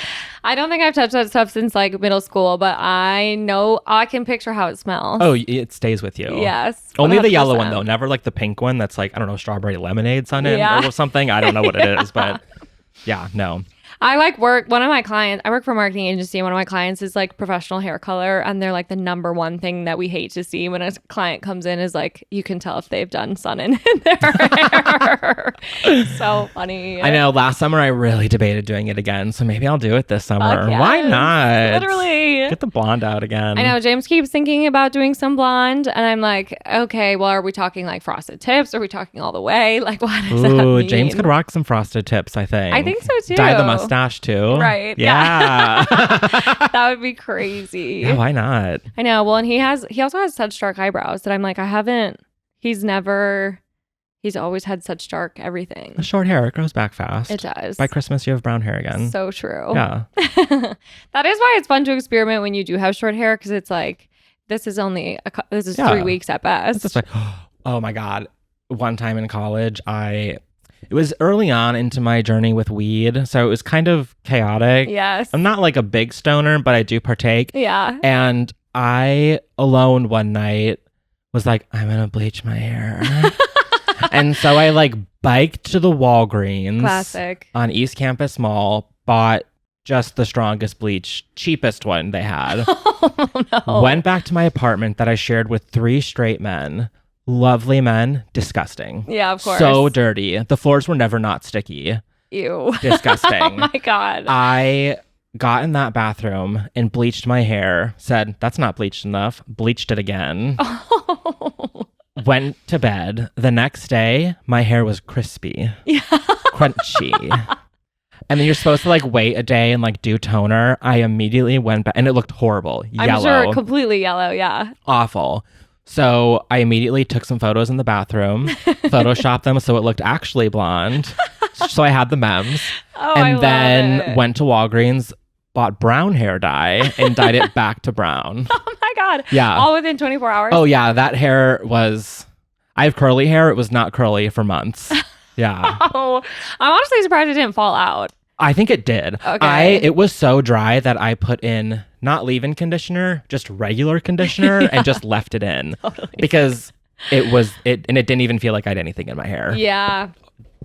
I don't think I've touched that stuff since like middle school, but I know I can picture how it smells. Oh, it stays with you. Yes. Only the yellow one though, never like the pink one that's like, I don't know, strawberry lemonade sun in or something. I don't know what it is, but yeah, no. I like work I work for a marketing agency, and one of my clients is like professional hair color, and they're like the number one thing that we hate to see when a client comes in is like, you can tell if they've done sun in their hair. So funny. I know, last summer I really debated doing it again, so maybe I'll do it this summer. Yes. Why not? Literally. Get the blonde out again. I know, James keeps thinking about doing some blonde, and I'm like, okay, well, are we talking like frosted tips? Are we talking all the way? Like, what does that mean? James could rock some frosted tips, I think. I think so too. Dye the mustache too. Right. Yeah. That would be crazy. Yeah, why not? I know. Well, and he also has such dark eyebrows that I'm like, he's always had such dark everything. The short hair, it grows back fast. It does. By Christmas, you have brown hair again. So true. Yeah. That is why it's fun to experiment when you do have short hair, because it's like, this is 3 weeks at best. It's just like, oh my God. One time in college, it was early on into my journey with weed, so it was kind of chaotic. Yes. I'm not like a big stoner, but I do partake. Yeah. And I, alone one night, was like, I'm going to bleach my hair. And so I like biked to the Walgreens. Classic. On East Campus Mall, bought just the strongest bleach, cheapest one they had. Oh, no. Went back to my apartment that I shared with 3 straight men. Lovely men, disgusting. Yeah, of course. So dirty. The floors were never not sticky. Ew. Disgusting. Oh my God. I got in that bathroom and bleached my hair, said, that's not bleached enough, bleached it again. Oh. Went to bed. The next day, my hair was crispy. Yeah. Crunchy. And then you're supposed to like wait a day and like do toner. I immediately went back and it looked horrible. Yellow. I'm sure completely yellow. Yeah. Awful. So I immediately took some photos in the bathroom, photoshopped them so it looked actually blonde. So I had the memes. Oh, and then went to Walgreens, bought brown hair dye and dyed it back to brown. Oh my God. Yeah. All within 24 hours. Oh yeah. That hair was, I have curly hair. It was not curly for months. Yeah. Oh, I'm honestly surprised it didn't fall out. I think it did. Okay. It was so dry that I put in not leave-in conditioner, just regular conditioner and just left it in. Totally. Because it didn't even feel like I had anything in my hair. Yeah.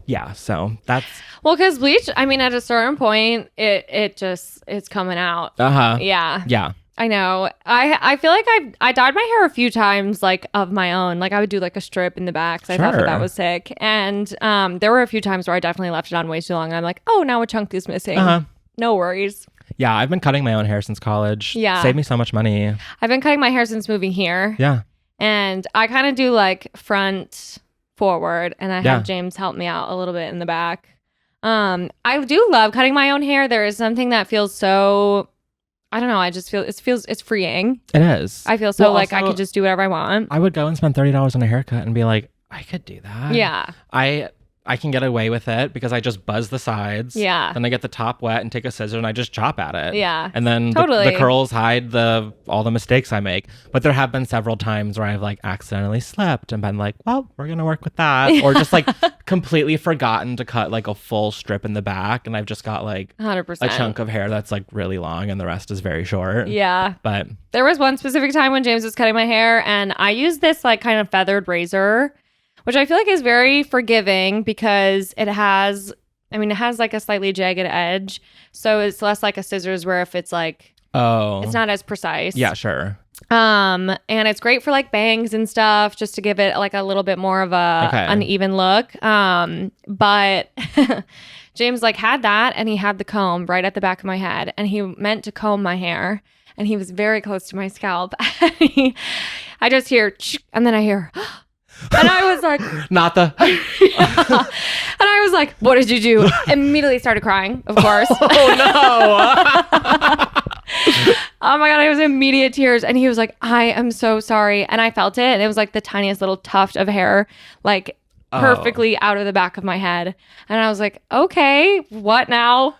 Yeah, so that's... Well, because bleach, I mean, at a certain point, it's coming out. Uh-huh. Yeah. Yeah. I know. I feel like I dyed my hair a few times, like of my own. Like I would do like a strip in the back because I thought that was sick. And there were a few times where I definitely left it on way too long. And I'm like, oh, now a chunk is missing. Uh-huh. No worries. Yeah, I've been cutting my own hair since college. Yeah. Saved me so much money. I've been cutting my hair since moving here. Yeah. And I kind of do like front forward, and I have James help me out a little bit in the back. I do love cutting my own hair. There is something that feels so... I don't know. I just feel it's freeing. It is. I feel so like I could just do whatever I want. I would go and spend $30 on a haircut and be like, I could do that. Yeah. I can get away with it because I just buzz the sides. Yeah. Then I get the top wet and take a scissor and I just chop at it. Yeah. And then the curls hide all the mistakes I make. But there have been several times where I've like accidentally slept and been like, well, we're going to work with that. Or just like completely forgotten to cut like a full strip in the back. And I've just got like 100%. a chunk of hair that's like really long and the rest is very short. Yeah. But there was one specific time when James was cutting my hair and I used this like kind of feathered razor, which I feel like is very forgiving because it has like a slightly jagged edge. So it's less like a scissors where if it's like, it's not as precise. Yeah, sure. And it's great for like bangs and stuff, just to give it like a little bit more of a uneven look. But James like had that and he had the comb right at the back of my head and he meant to comb my hair and he was very close to my scalp. I just hear, and then I hear, and I was like, not the. Yeah. And I was like, what did you do? Immediately started crying, of course. Oh no. Oh my God, I was immediate tears. And he was like, I am so sorry. And I felt it. And it was like the tiniest little tuft of hair, like perfectly out of the back of my head. And I was like, okay, what now?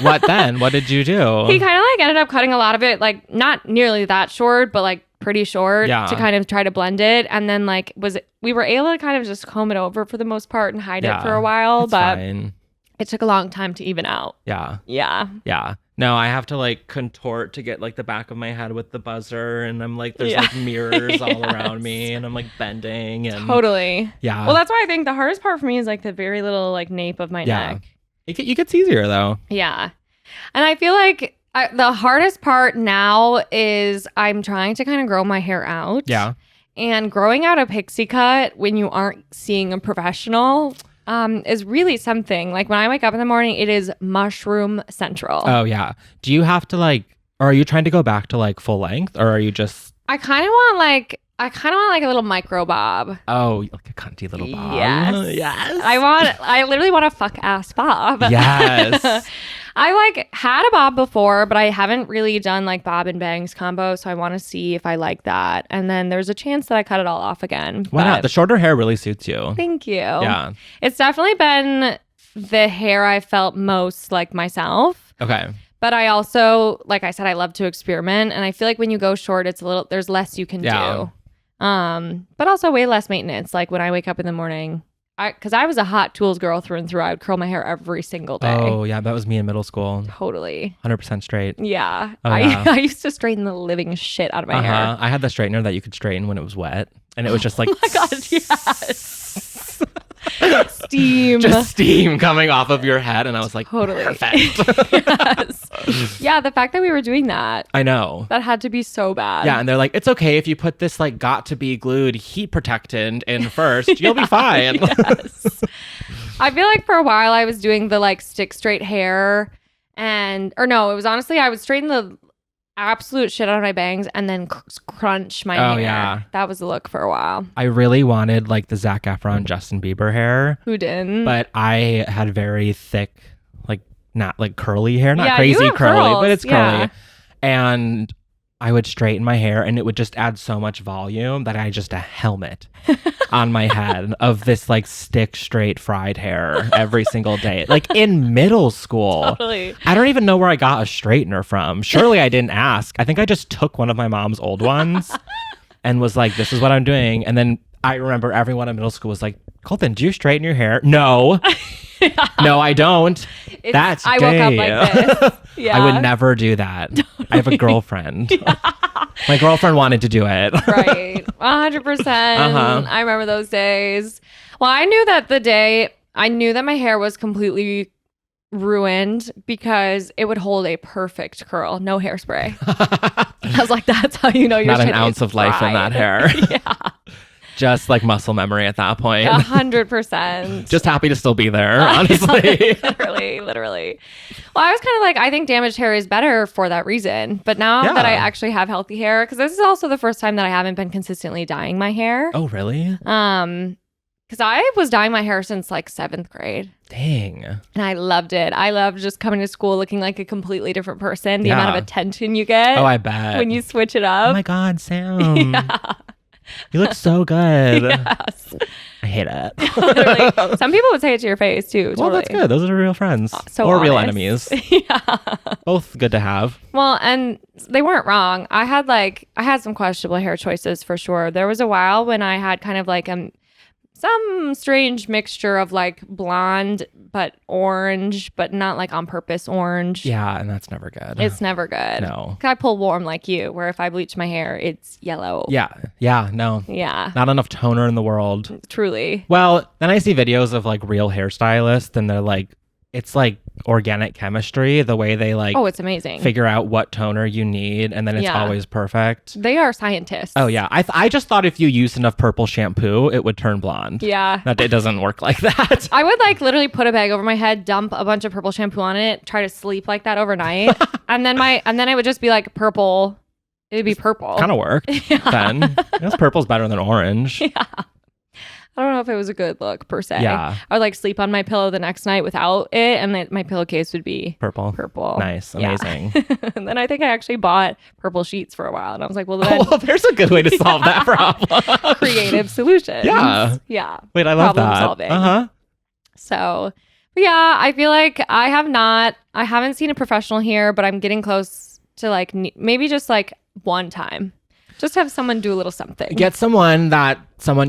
What then? What did you do? He kind of like ended up cutting a lot of it, like not nearly that short, but like pretty short to kind of try to blend it. And then like we were able to kind of just comb it over for the most part and hide it for a while. But fine. it took a long time to even out. Yeah. Yeah. Yeah. No, I have to like contort to get like the back of my head with the buzzer, and I'm like, there's like mirrors all around me, and I'm like bending and totally. Yeah. Well, that's why I think the hardest part for me is like the very little like nape of my neck. It gets easier though. Yeah. And I feel like the hardest part now is I'm trying to kind of grow my hair out. Yeah. And growing out a pixie cut when you aren't seeing a professional is really something. Like when I wake up in the morning, it is mushroom central. Oh yeah. Do you have to like, or are you trying to go back to like full length, or are you just? I kind of want like a little micro bob. Oh, like a cunty little bob. Yes. Yes. I literally want a fuck ass bob. Yes. I like had a bob before, but I haven't really done like bob and bangs combo. So I want to see if I like that. And then there's a chance that I cut it all off again. Why not? The shorter hair really suits you. Thank you. Yeah. It's definitely been the hair I felt most like myself. Okay. But I also, like I said, I love to experiment. And I feel like when you go short, there's less you can do. But also way less maintenance. Like when I wake up in the morning, because I was a hot tools girl through and through. I would curl my hair every single day. Oh yeah, that was me in middle school. Totally. 100% straight. Yeah. Oh, yeah. I used to straighten the living shit out of my hair. I had the straightener that you could straighten when it was wet, and it was just like, oh my god, yes. Steam. Just steam coming off of your head, and I was like, totally. Perfect. Yes. Yeah, the fact that we were doing that. I know. That had to be so bad. Yeah, and they're like, it's okay if you put this like got to be glued heat protectant in first, you'll be fine. Yes. I feel like for a while I was doing the like stick straight hair, it was honestly I would straighten the absolute shit out of my bangs and then crunch my hair. Yeah. That was the look for a while. I really wanted like the Zac Efron, Justin Bieber hair. Who didn't? But I had very thick, like not like curly hair, not yeah, crazy curly, curls. but it's curly. Yeah. And I would straighten my hair, and it would just add so much volume that I had just a helmet on my head of this like stick straight fried hair every single day. Like in middle school. Totally. I don't even know where I got a straightener from. Surely I didn't ask. I think I just took one of my mom's old ones and was like, this is what I'm doing. And then I remember everyone in middle school was like, Colton, do you straighten your hair? No. Yeah. No, I don't. That's I gay. woke up like this. Yeah. I would never do that. I have a girlfriend. Yeah. My girlfriend wanted to do it. Right. 100%. I remember those days. Well, I knew that my hair was completely ruined because it would hold a perfect curl. No hairspray. I was like, that's how you know you're not an ounce of life in that hair. Yeah. Just like muscle memory at that point. 100%. Just happy to still be there, honestly. Literally. Well, I was kind of like, I think damaged hair is better for that reason. But now that I actually have healthy hair, because this is also the first time that I haven't been consistently dyeing my hair. Oh, really? Because I was dyeing my hair since like 7th grade. Dang. And I loved it. I loved just coming to school looking like a completely different person. The amount of attention you get. Oh, I bet. When you switch it up. Oh my God, Sam. Yeah. You look so good. Yes. I hate it. Literally. Some people would say it to your face too. Totally. Well, that's good. Those are real friends. So or honest. real enemies. Yeah. Both good to have. Well, and they weren't wrong. I had some questionable hair choices for sure. There was a while when I had kind of like some strange mixture of like blonde but orange, but not like on purpose orange. Yeah, and that's never good. It's never good. No. I pull warm like you, where if I bleach my hair, it's yellow. Yeah, no. Yeah. Not enough toner in the world. Truly. Well, then I see videos of like real hairstylists, and they're like, it's like organic chemistry, the way they like it's amazing. Figure out what toner you need, and then it's always perfect. They are scientists. Oh yeah, I just thought if you used enough purple shampoo, it would turn blonde. Yeah. It doesn't work like that. I would like literally put a bag over my head, dump a bunch of purple shampoo on it, try to sleep like that overnight, and then it would just be like purple. It'd be purple. Kind of worked. Yeah. Then I guess purple's better than orange. Yeah. I don't know if it was a good look per se. Yeah. I would like sleep on my pillow the next night without it, and then my pillowcase would be purple. Nice. Amazing. Yeah. And then I think I actually bought purple sheets for a while, and I was like, well, then there's a good way to solve that problem. Creative solutions. Yeah. Yeah. Wait, I love problem that. Solving. So, but yeah, I feel like I haven't seen a professional here, but I'm getting close to like maybe just like one time. Just have someone do a little something. Get someone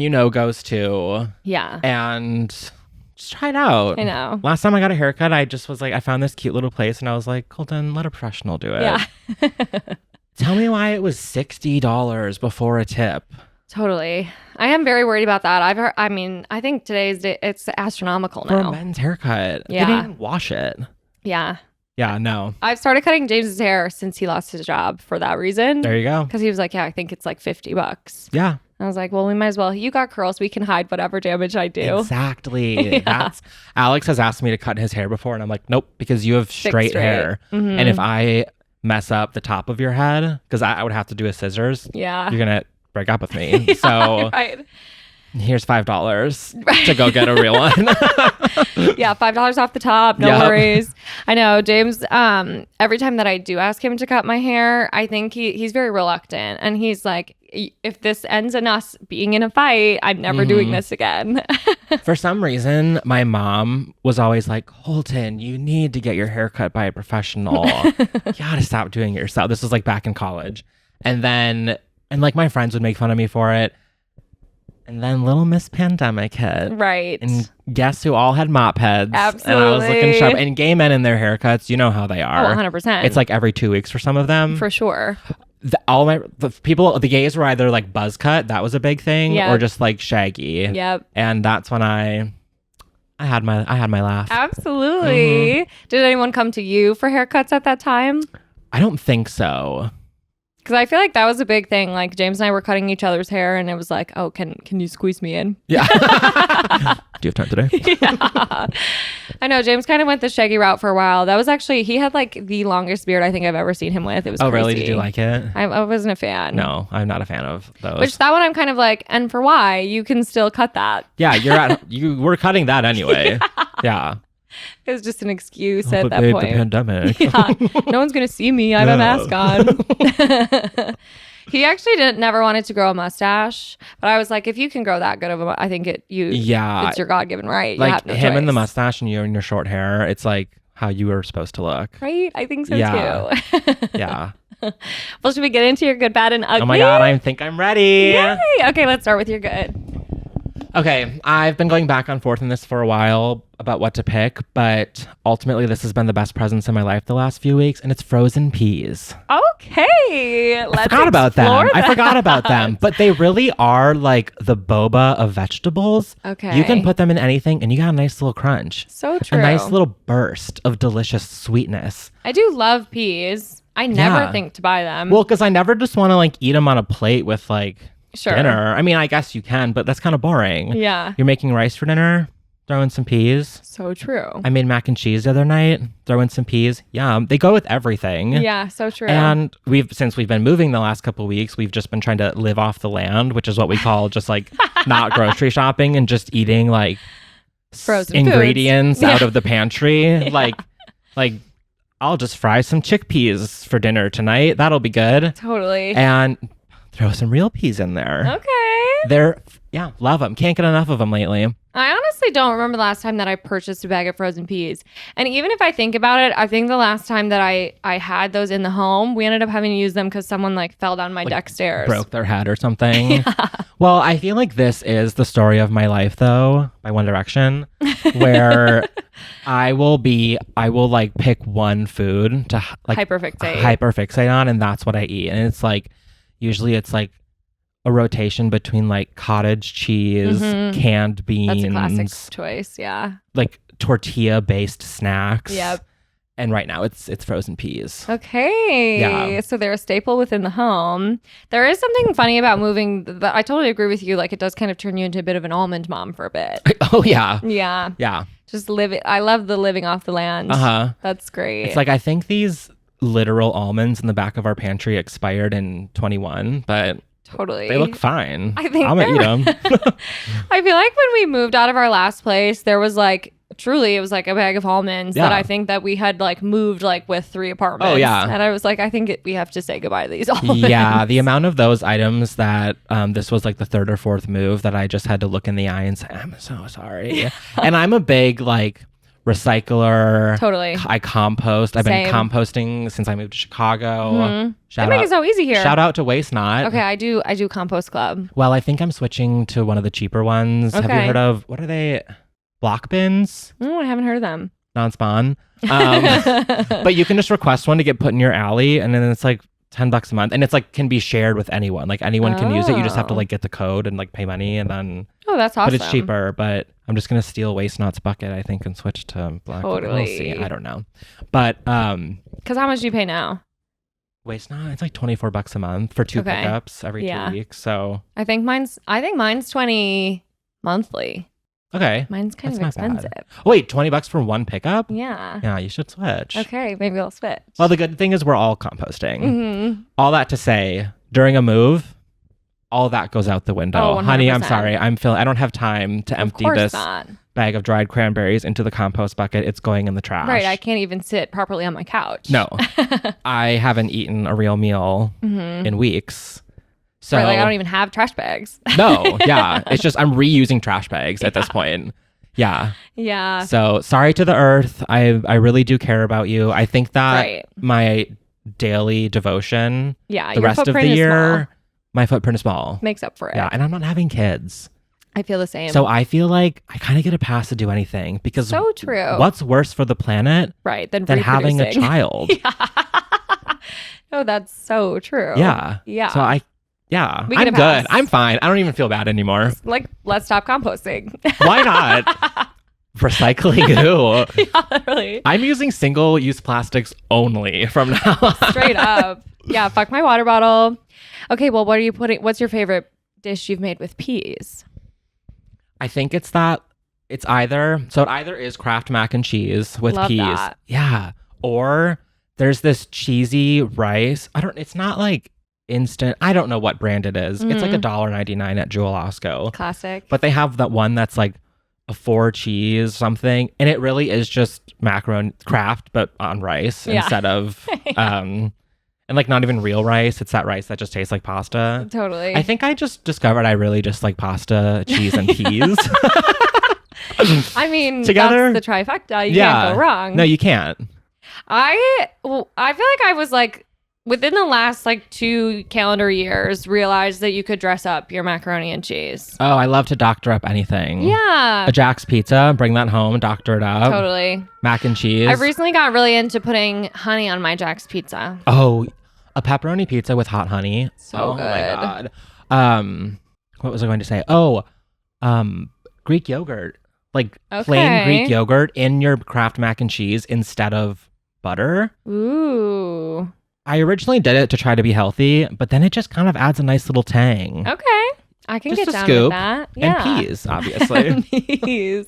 you know goes to. Yeah. And just try it out. I know. Last time I got a haircut, I just was like, I found this cute little place and I was like, Colton, let a professional do it. Yeah. Tell me why it was $60 before a tip. Totally. I am very worried about that. I've heard, I mean, I think today's day, it's astronomical now. For a men's haircut. Yeah. They didn't even wash it. Yeah. Yeah, no. I've started cutting James's hair since he lost his job for that reason. There you go. Because he was like, yeah, I think it's like $50. Yeah. I was like, well, we might as well. You got curls. We can hide whatever damage I do. Exactly. That's Alex has asked me to cut his hair before, and I'm like, nope, because you have straight hair. Mm-hmm. And if I mess up the top of your head, because I would have to do a scissors, you're going to break up with me. Yeah, so right. Here's $5 to go get a real one. Yeah, $5 off the top. No worries. I know James, every time that I do ask him to cut my hair, I think he's very reluctant. And he's like, if this ends in us being in a fight, I'm never doing this again. For some reason, my mom was always like, Colton, you need to get your hair cut by a professional. You gotta stop doing it yourself. This was like back in college. And like my friends would make fun of me for it. And then little Miss Pandemic hit. Right. And guess who all had mop heads? Absolutely. And I was looking sharp. And gay men in their haircuts, you know how they are. Oh, 100%. It's like every 2 weeks for some of them. For sure. The gays were either like buzz cut, that was a big thing, or just like shaggy. Yep. And that's when I had my laugh. Absolutely. Mm-hmm. Did anyone come to you for haircuts at that time? I don't think so. Because I feel like that was a big thing. Like James and I were cutting each other's hair, and it was like, "Oh, can you squeeze me in?" Yeah. Do you have time today? Yeah. I know James kind of went the shaggy route for a while. That was actually he had like the longest beard I think I've ever seen him with. It was crazy. Really? Did you like it? I wasn't a fan. No, I'm not a fan of those. Which that one I'm kind of like, and for why you can still cut that? Yeah, you were cutting that anyway. Yeah. It was just an excuse at that point. The pandemic. Yeah, no one's gonna see me. I have a mask on. He actually never wanted to grow a mustache, but I was like, if you can grow that good of a, I think it's your God-given right. Like you have no him choice. and the mustache and you and your short hair, it's like how you were supposed to look. Right? I think so too. Yeah. Well, should we get into your good, bad, and ugly? Oh my God, I think I'm ready. Yay! Okay, let's start with your good. Okay, I've been going back and forth in this for a while about what to pick, but ultimately this has been the best presents in my life the last few weeks, and it's frozen peas. Okay, let's I forgot about them. that. I forgot about them, but they really are like the boba of vegetables. Okay. You can put them in anything, and you got a nice little crunch. So true. A nice little burst of delicious sweetness. I do love peas. I never think to buy them. Well, because I never just want to like eat them on a plate with like dinner. I mean, I guess you can, but that's kind of boring. Yeah. You're making rice for dinner, throw in some peas. So true. I made mac and cheese the other night, throw in some peas. Yum. They go with everything. Yeah, so true. And since we've been moving the last couple of weeks, we've just been trying to live off the land, which is what we call just like not grocery shopping and just eating like frozen ingredients foods. out of the pantry. Yeah. Like I'll just fry some chickpeas for dinner tonight. That'll be good. Totally. And throw some real peas in there. Okay. Love them. Can't get enough of them lately. I honestly don't remember the last time that I purchased a bag of frozen peas. And even if I think about it, I think the last time that I had those in the home, we ended up having to use them because someone like fell down my deck stairs. Broke their head or something. Yeah. Well, I feel like this is the story of my life though, by One Direction, where I will like pick one food to like hyperfixate on, and that's what I eat. And it's like, usually it's like a rotation between like cottage cheese, canned beans. That's a classic choice, yeah. Like tortilla-based snacks. Yep. And right now it's frozen peas. Okay. Yeah. So they're a staple within the home. There is something funny about moving. I totally agree with you. Like it does kind of turn you into a bit of an almond mom for a bit. Oh, yeah. Yeah. Yeah. Just I love the living off the land. Uh-huh. That's great. It's like I think these literal almonds in the back of our pantry expired in 21, but totally they look fine. I think I'm gonna eat them. I feel like when we moved out of our last place, there was like truly it was like a bag of almonds that I think that we had like moved like with 3 apartments. Oh yeah. And I was like, I think we have to say goodbye to these almonds. Yeah, the amount of those items that this was like the 3rd or 4th move that I just had to look in the eye and say, I'm so sorry. And I'm a big like recycler. Totally. I compost. I've Same. been composting since I moved to Chicago. They make it so easy here. Shout out to Waste Not. Okay, I do Compost Club. Well, I think I'm switching to one of the cheaper ones. Okay. Have you heard of, what are they? block bins. Oh, I haven't heard of them. Non-spawn. But you can just request one to get put in your alley, and then it's like $10 a month, and it's like can be shared with anyone. Like anyone can use it. You just have to like get the code and like pay money, and then that's awesome. But it's cheaper. But I'm just gonna steal Waste Not's bucket, I think, and switch to Black. Totally. We'll see. I don't know. But because how much do you pay now? Waste Not, it's like $24 a month for 2 pickups every 2 weeks. So I think mine's $20 monthly. Okay. Mine's kind of expensive. Oh, wait, $20 for 1 pickup? Yeah. Yeah, you should switch. Okay, maybe I'll switch. Well, the good thing is we're all composting. Mm-hmm. All that to say, during a move, all that goes out the window. Honey, I'm sorry. I don't have time to empty this bag of dried cranberries into the compost bucket. It's going in the trash. Right. I can't even sit properly on my couch. No. I haven't eaten a real meal in weeks. So right, like I don't even have trash bags. No, yeah. It's just I'm reusing trash bags at this point. Yeah. Yeah. So sorry to the earth. I really do care about you. I think that my daily devotion, the rest of the year, my footprint is small. Makes up for it. Yeah. And I'm not having kids. I feel the same. So I feel like I kind of get a pass to do anything because so true. What's worse for the planet than having a child? Oh, that's so true. Yeah. Yeah. So I'm good. I'm fine. I don't even feel bad anymore. Like, let's stop composting. Why not? Recycling who? Yeah, literally. I'm using single-use plastics only from now on. Straight up. Yeah, fuck my water bottle. Okay, well, what are you putting? What's your favorite dish you've made with peas? I think it either is Kraft mac and cheese with Love peas. That. Yeah. Or there's this cheesy rice. It's not like instant. I don't know what brand it is. It's like $1.99 at Jewel Osco. Classic. But they have that one that's like a 4 cheese something, and it really is just macaroni Kraft but on rice instead of and like not even real rice. It's that rice that just tastes like pasta. Totally. I think I just discovered I really just like pasta, cheese, and peas. I mean, together, that's the trifecta. You can't go wrong. No, you can't. I feel like I was like within the last like 2 calendar years realized that you could dress up your macaroni and cheese. Oh, I love to doctor up anything. Yeah. A Jack's Pizza, bring that home, doctor it up. Totally. Mac and cheese. I've recently got really into putting honey on my Jack's Pizza. Oh, a pepperoni pizza with hot honey. So good. My God. What was I going to say? Greek yogurt. Like plain Greek yogurt in your Kraft mac and cheese instead of butter. Ooh. I originally did it to try to be healthy, but then it just kind of adds a nice little tang. Okay. I can just get down scoop, with that. Yeah. And peas, obviously. Peas.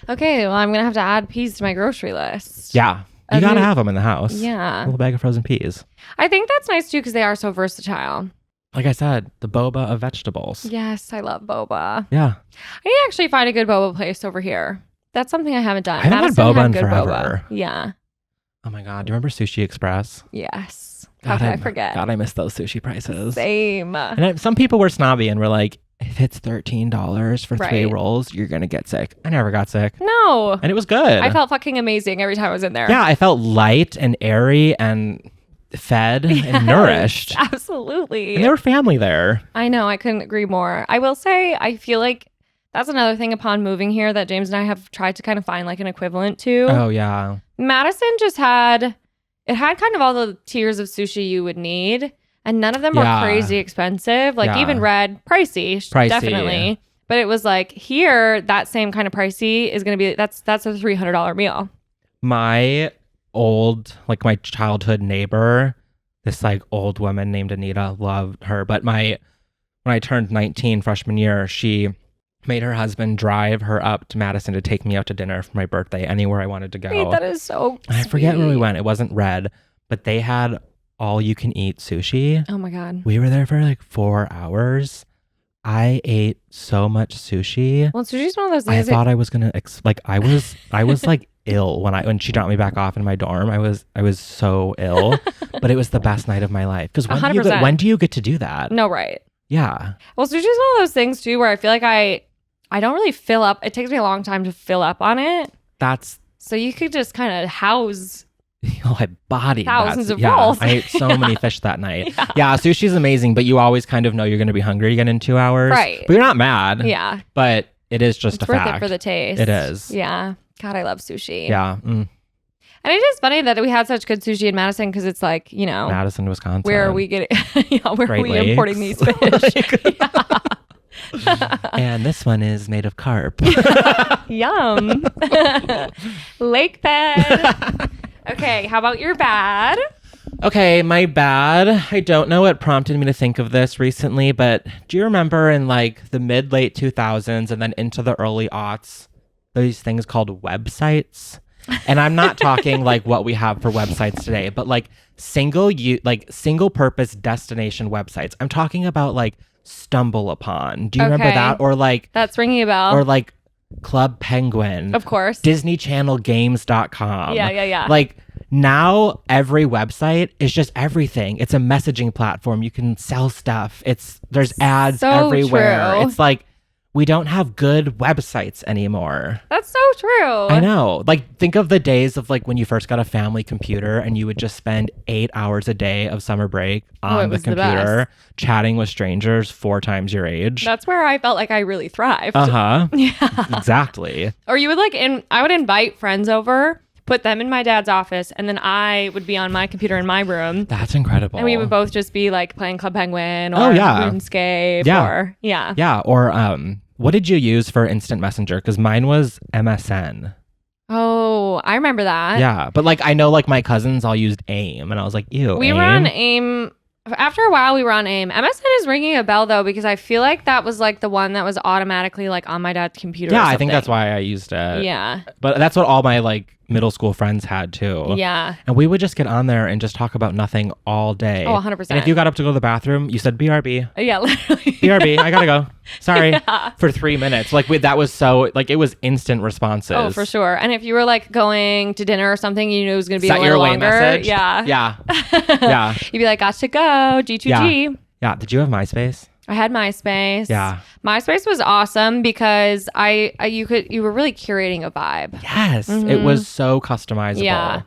Okay, well, I'm going to have to add peas to my grocery list. Yeah. You got to have them in the house. Yeah. A little bag of frozen peas. I think that's nice, too, because they are so versatile. Like I said, the boba of vegetables. Yes, I love boba. Yeah. I need to actually find a good boba place over here. That's something I haven't done. I haven't had boba in forever. Boba. Yeah. Oh my God. Do you remember Sushi Express? Yes. How could I forget? God, I miss those sushi prices. Same. And some people were snobby and were like, if it's $13 for 3 rolls, you're going to get sick. I never got sick. No. And it was good. I felt fucking amazing every time I was in there. Yeah, I felt light and airy and fed and nourished. Absolutely. And there were family there. I know. I couldn't agree more. I will say, I feel like that's another thing upon moving here that James and I have tried to kind of find like an equivalent to. Oh, yeah. Madison just had kind of all the tiers of sushi you would need. And none of them were crazy expensive. Like even Red, pricey, definitely. But it was like here, that same kind of pricey is going to be, that's a $300 meal. My my childhood neighbor, this like old woman named Anita, loved her. But when I turned 19 freshman year, she made her husband drive her up to Madison to take me out to dinner for my birthday, anywhere I wanted to go. Wait, that is so sweet. I forget where we went. It wasn't Red, but they had all you can eat sushi. Oh my God. We were there for like 4 hours. I ate so much sushi. Well, sushi's one of those things. I thought I was gonna I was like ill when she dropped me back off in my dorm. I was so ill, but it was the best night of my life. Because when do you get to do that? No, right. Yeah. Well, sushi's one of those things too where I feel like I don't really fill up. It takes me a long time to fill up on it. So you could just kind of house I bodied thousands of rolls. I ate so many fish that night. Yeah, sushi's amazing, but you always kind of know you're going to be hungry again in 2 hours. Right. But you're not mad. Yeah. But it is just it's a worth fact. It for the taste. It is. Yeah. God, I love sushi. Yeah. And it's just funny that we had such good sushi in Madison because it's like, you know, Madison, Wisconsin. Where are we getting? Where Great are we Lakes. Importing these fish? And this one is made of carp. Yum. Lake bed. Okay, how about your bad? Okay, my bad. I don't know what prompted me to think of this recently, but do you remember in like the late 2000s and then into the early aughts, these things called websites? And I'm not talking like what we have for websites today, but like single purpose destination websites. I'm talking about like Stumble Upon. Do you remember that? Or like that's ringing a bell. Or like Club Penguin. Of course. DisneyChannelGames.com. Yeah. Like now every website is just everything. It's a messaging platform. You can sell stuff. There's ads everywhere. True. It's like we don't have good websites anymore. That's so true. I know. Like, think of the days of like when you first got a family computer and you would just spend 8 hours a day of summer break on the computer chatting with strangers 4 times your age. That's where I felt like I really thrived. Yeah. Exactly. Or you would I would invite friends over, put them in my dad's office, and then I would be on my computer in my room. That's incredible. And we would both just be like playing Club Penguin or RuneScape. Or what did you use for instant messenger? Because mine was MSN. Oh, I remember that. Yeah, but like I know like my cousins all used AIM, and I was like, ew. We were on AIM. After a while, we were on AIM. MSN is ringing a bell though, because I feel like that was like the one that was automatically like on my dad's computer. Yeah, I think that's why I used it. Yeah, but that's what all my like middle school friends had too. Yeah. And we would just get on there and just talk about nothing all day. Oh, 100%. And if you got up to go to the bathroom, you said BRB. Yeah, literally. BRB, I gotta go. Sorry. Yeah. For 3 minutes. Like that was so like it was instant responses. Oh, for sure. And if you were like going to dinner or something, you knew it was gonna be a little longer. Message? Yeah. Yeah. Yeah. You'd be like, got to go, G2G. Yeah. Did you have MySpace? I had MySpace. Yeah. MySpace was awesome because you were really curating a vibe. Yes. It was so customizable. Yeah.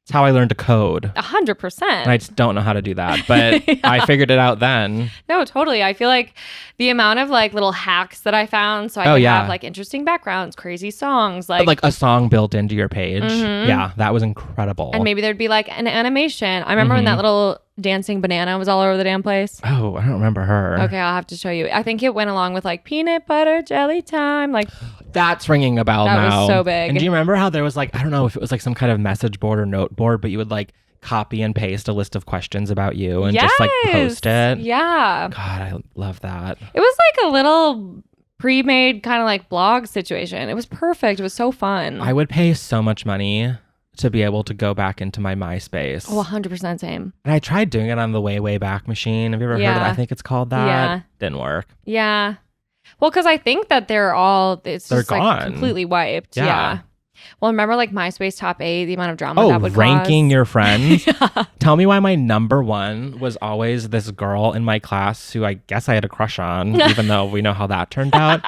It's how I learned to code. 100%. And I just don't know how to do that, but I figured it out then. No, totally. I feel like the amount of like little hacks that I found, so I could have like interesting backgrounds, crazy songs, like a song built into your page. Yeah, that was incredible. And maybe there'd be like an animation. I remember when that little dancing banana was all over the damn place. Oh, I don't remember her. Okay, I'll have to show you. I think it went along with like peanut butter jelly time. Like that's ringing a bell now. That was so big. And do you remember how there was like, I don't know if it was like some kind of message board or note board, but you would like copy and paste a list of questions about you and just like post it? Yeah. God, I love that. It was like a little pre-made kind of like blog situation. It was perfect. It was so fun. I would pay so much money to be able to go back into my MySpace. Oh, 100% same. And I tried doing it on the way back machine. Have you ever heard of it? I think it's called that. Yeah. Didn't work. Yeah. Well, because I think that they're gone. Like completely wiped. Yeah. Well, remember like MySpace top 8, the amount of drama that would ranking cause? Your friends. Yeah. Tell me why my number one was always this girl in my class who I guess I had a crush on, even though we know how that turned out.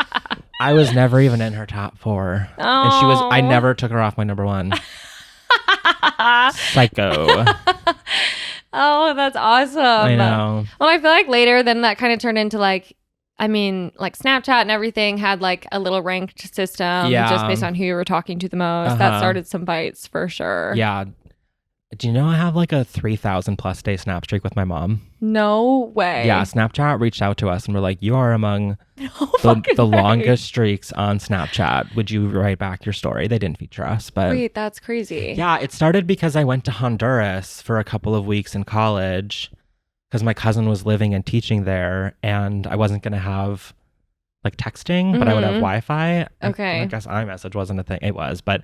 I was never even in her top 4. Oh. And I never took her off my number 1. Psycho. Oh, that's awesome. I know. Well, I feel like later then that kind of turned into like Snapchat and everything had like a little ranked system just based on who you were talking to the most. That started some fights for sure. Yeah. Do you know I have like a 3,000 plus day snap streak with my mom? No way. Yeah, Snapchat reached out to us and were like, you are among the longest streaks on Snapchat. Would you write back your story? They didn't feature us, but... Wait, that's crazy. Yeah, it started because I went to Honduras for a couple of weeks in college because my cousin was living and teaching there and I wasn't going to have like texting, but I would have Wi-Fi. Okay. I guess iMessage wasn't a thing. It was, but...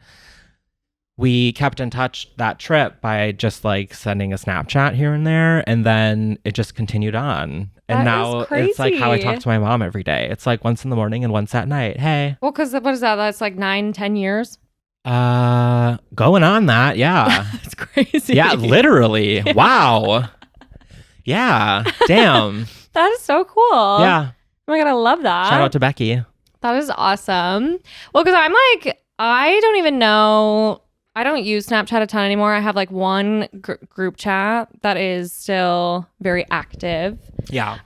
We kept in touch that trip by just like sending a Snapchat here and there. And then it just continued on. And now it's like how I talk to my mom every day. It's like once in the morning and once at night. Hey. Well, because what is that? That's like 9-10 years? Going on that. Yeah. That's crazy. Yeah, literally. Wow. Yeah. Damn. That is so cool. Yeah. Oh my God, I love that. Shout out to Becky. That is awesome. Well, because I'm like, I don't even know I don't use Snapchat a ton anymore. I have like one group chat that is still very active. Yeah.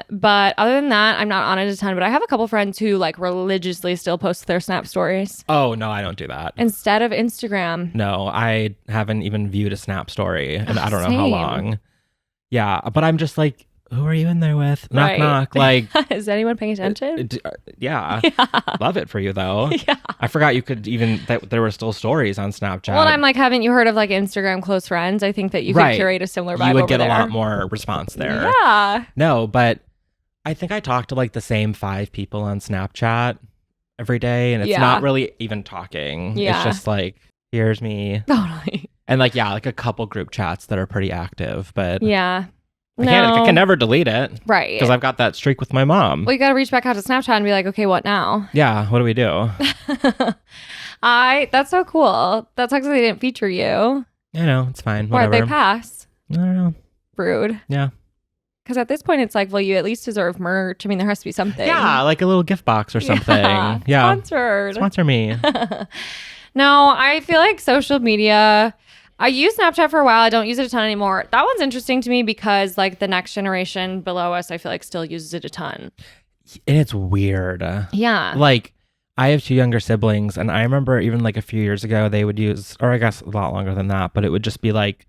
But other than that, I'm not on it a ton. But I have a couple friends who like religiously still post their Snap stories. Oh no, I don't do that. Instead of Instagram. No, I haven't even viewed a Snap story, and I don't know how long. Yeah, but I'm just like, who are you in there with? Knock, knock. Like, is anyone paying attention? Yeah. Love it for you, though. Yeah. I forgot you could even, that there were still stories on Snapchat. Well, I'm like, haven't you heard of like Instagram close friends? I think that you could curate a similar vibe. You would get a lot more response there. Yeah. No, but I think I talk to like the same 5 people on Snapchat every day, and it's not really even talking. Yeah. It's just like, here's me. Totally. And like, like a couple group chats that are pretty active, but yeah. I can never delete it. Right. Because I've got that streak with my mom. Well, you got to reach back out to Snapchat and be like, okay, what now? Yeah. What do we do? That's so cool. That sucks that they didn't feature you. I know. It's fine. Why'd they pass? I don't know. Rude. Yeah. Because at this point, it's like, well, you at least deserve merch. I mean, there has to be something. Yeah. Like a little gift box or something. Yeah. Sponsored. Sponsor me. No, I feel like social media... I used Snapchat for a while. I don't use it a ton anymore. That one's interesting to me because like the next generation below us, I feel like still uses it a ton. And it's weird. Yeah. Like I have 2 younger siblings, and I remember even like a few years ago they would use, or I guess a lot longer than that, but it would just be like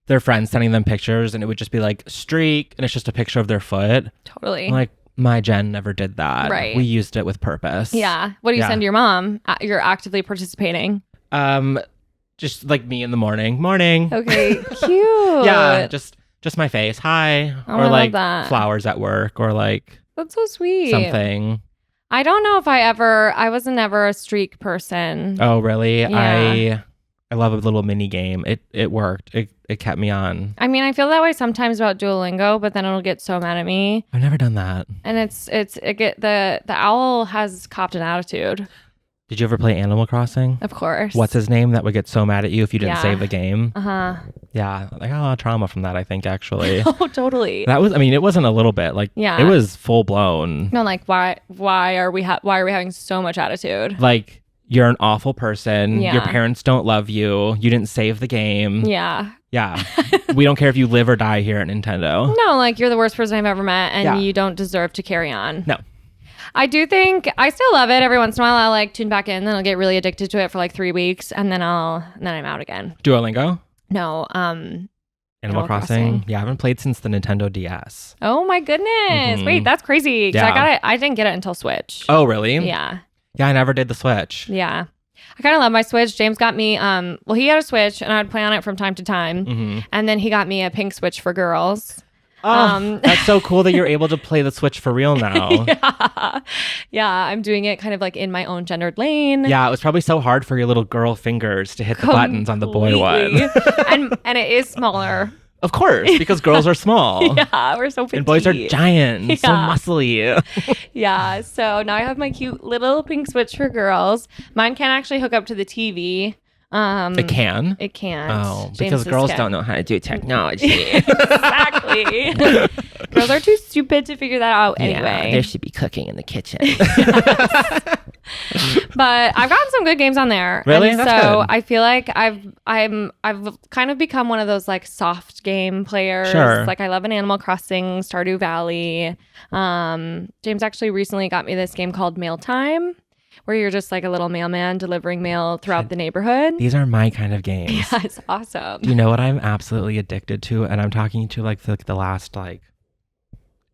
their friends sending them pictures, and it would just be like streak, and it's just a picture of their foot. Totally. I'm like, my gen never did that. Right. We used it with purpose. Yeah. What do you send your mom? You're actively participating. Just like me in the morning. Morning. Okay, cute. Yeah, just my face. Hi. Oh, or like that. Flowers at work, or like that's so sweet. Something. I don't know if I was never a streak person. Oh, really? Yeah. I love a little mini game. It worked. It kept me on. I mean, I feel that way sometimes about Duolingo, but then it'll get so mad at me. I've never done that. And the owl has copped an attitude. Did you ever play Animal Crossing? Of course. What's his name that would get so mad at you if you didn't save the game? Uh-huh. Yeah. I got a lot of trauma from that, I think, actually. Oh, totally. That was, I mean, it wasn't a little bit. Like, it was full blown. No, like, why are we having so much attitude? Like, you're an awful person. Yeah. Your parents don't love you. You didn't save the game. Yeah. Yeah. We don't care if you live or die here at Nintendo. No, like, you're the worst person I've ever met, and you don't deserve to carry on. No. I do think I still love it. Every once in a while, I'll like tune back in, then I'll get really addicted to it for like 3 weeks, and then I'm out again. Duolingo? No, Animal Crossing. Yeah, I haven't played since the Nintendo DS. Oh my goodness! Mm-hmm. Wait, that's crazy. Yeah. I didn't get it until Switch. Oh, really? Yeah. Yeah, I never did the Switch. Yeah. I kind of love my Switch. James got me, well, he had a Switch, and I'd play on it from time to time, mm-hmm. and then he got me a pink Switch for girls. Oh, that's so cool that you're able to play the Switch for real now. Yeah, I'm doing it kind of like in my own gendered lane. Yeah, it was probably so hard for your little girl fingers to hit the buttons on the boy one. and it is smaller. Of course, because girls are small. Yeah, we're so petite. And boys are giant, so muscly. Yeah, so now I have my cute little pink Switch for girls. Mine can't actually hook up to the TV. It can? It can't. Oh, because girls don't know how to do technology. Exactly. Girls are too stupid to figure that out anyway. They should be cooking in the kitchen. But I've gotten some good games on there. Really? And That's so good. I feel like I've kind of become one of those like soft game players. Sure. Like I love an Animal Crossing, Stardew Valley. James actually recently got me this game called Mail Time, where you're just like a little mailman delivering mail throughout the neighborhood. These are my kind of games. Yeah, it's awesome. Do you know what I'm absolutely addicted to? And I'm talking to like the last like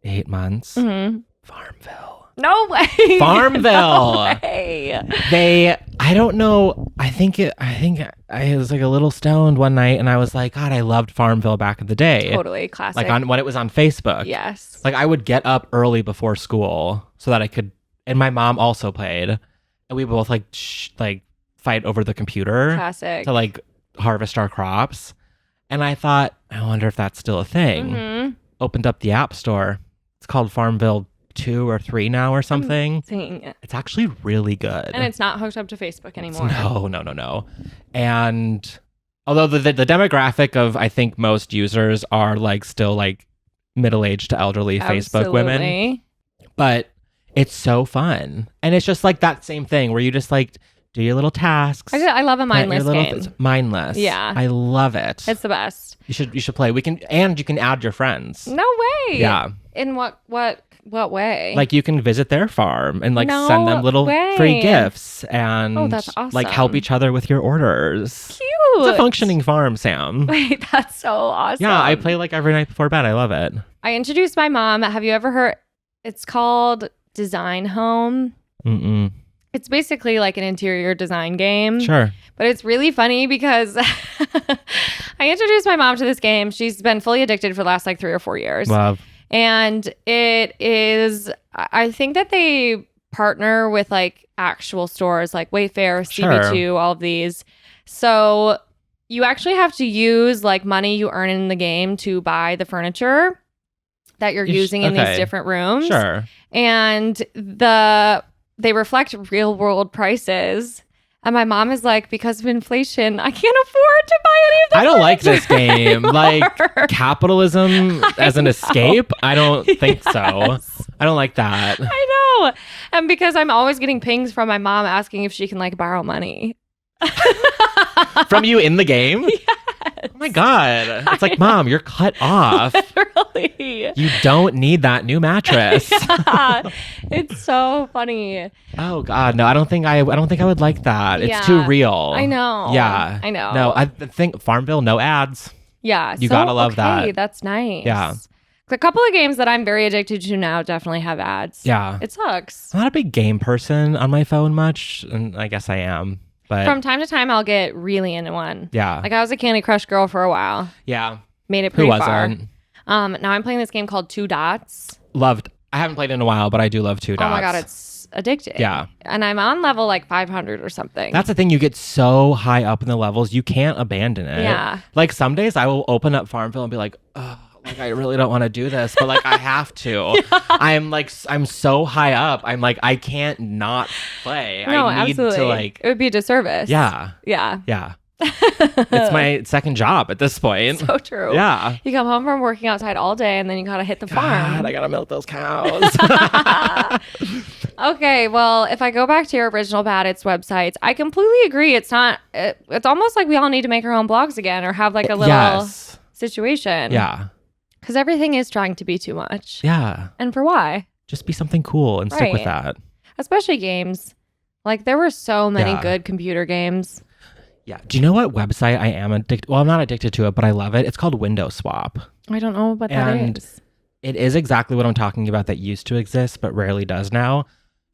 8 months. Mm-hmm. Farmville. No way. Farmville. No way. I don't know. I think I was like a little stoned one night, and I was like, God, I loved Farmville back in the day. Totally classic. Like when it was on Facebook. Yes. Like I would get up early before school so that I could, and my mom also played, and we both like fight over the computer. Classic. To like harvest our crops. And I thought, I wonder if that's still a thing. Mm-hmm. Opened up the App Store. It's called Farmville 2 or 3 now or something. It's actually really good. And it's not hooked up to Facebook anymore. No. And although the demographic of I think most users are like still like middle-aged to elderly Facebook women. But it's so fun. And it's just like that same thing where you just like do your little tasks. I love a mindless game. Mindless. Yeah. I love it. It's the best. You should play. You can add your friends. No way. Yeah. In what way? Like you can visit their farm and like No send them little way. free gifts and that's awesome. like help each other with your orders. Cute. It's a functioning farm, Sam. Wait, that's so awesome. Yeah, I play like every night before bed. I love it. I introduced my mom. Have you ever heard? It's called Design Home. Mm-mm. It's basically like an interior design game. Sure. But it's really funny because I introduced my mom to this game. She's been fully addicted for the last like 3 or 4 years. Love. And it is, I think that they partner with like actual stores like Wayfair, CB2, all of these. So you actually have to use like money you earn in the game to buy the furniture that you're using in these different rooms. Sure. And they reflect real world prices. And my mom is like, because of inflation, I can't afford to buy any of the I don't like this furniture game. Like capitalism as an escape? I don't think so. I don't like that. I know. And because I'm always getting pings from my mom asking if she can like borrow money. From you in the game? Yes. Oh my God. It's like, Mom, you're cut off. Literally. You don't need that new mattress. Yeah. It's so funny. Oh God, no, I don't think I would like that. It's too real. I know. Yeah. I know. No, I think Farmville, no ads. Yeah. You gotta love that. That's nice. Yeah. A couple of games that I'm very addicted to now definitely have ads. Yeah. It sucks. I'm not a big game person on my phone much, and I guess I am. But from time to time, I'll get really into one. Yeah. Like I was a Candy Crush girl for a while. Yeah. Made it pretty Who far. wasn't? Now I'm playing this game called Two Dots. Loved. I haven't played in a while, but I do love Two Dots. Oh my God, it's addicting. Yeah. And I'm on level like 500 or something. That's the thing. You get so high up in the levels, you can't abandon it. Yeah. Like some days I will open up Farmville and be like, oh, like I really don't want to do this, but like I have to. Yeah. I'm so high up. I'm like, I can't not play. No, I need absolutely. to like. It would be a disservice. Yeah. Yeah. Yeah. It's my second job at this point. So true. Yeah. You come home from working outside all day and then you gotta hit the farm. God, I gotta milk those cows. Okay, well, if I go back to your original Bad It's websites, I completely agree. It's not. It's almost like we all need to make our own blogs again or have like a little situation. Yeah. Because everything is trying to be too much. Yeah. And for why? Just be something cool and stick with that. Especially games. Like there were so many good computer games. Yeah. Do you know what website I am addicted? Well, I'm not addicted to it, but I love it. It's called Window Swap. I don't know what that is. It is exactly what I'm talking about that used to exist, but rarely does now.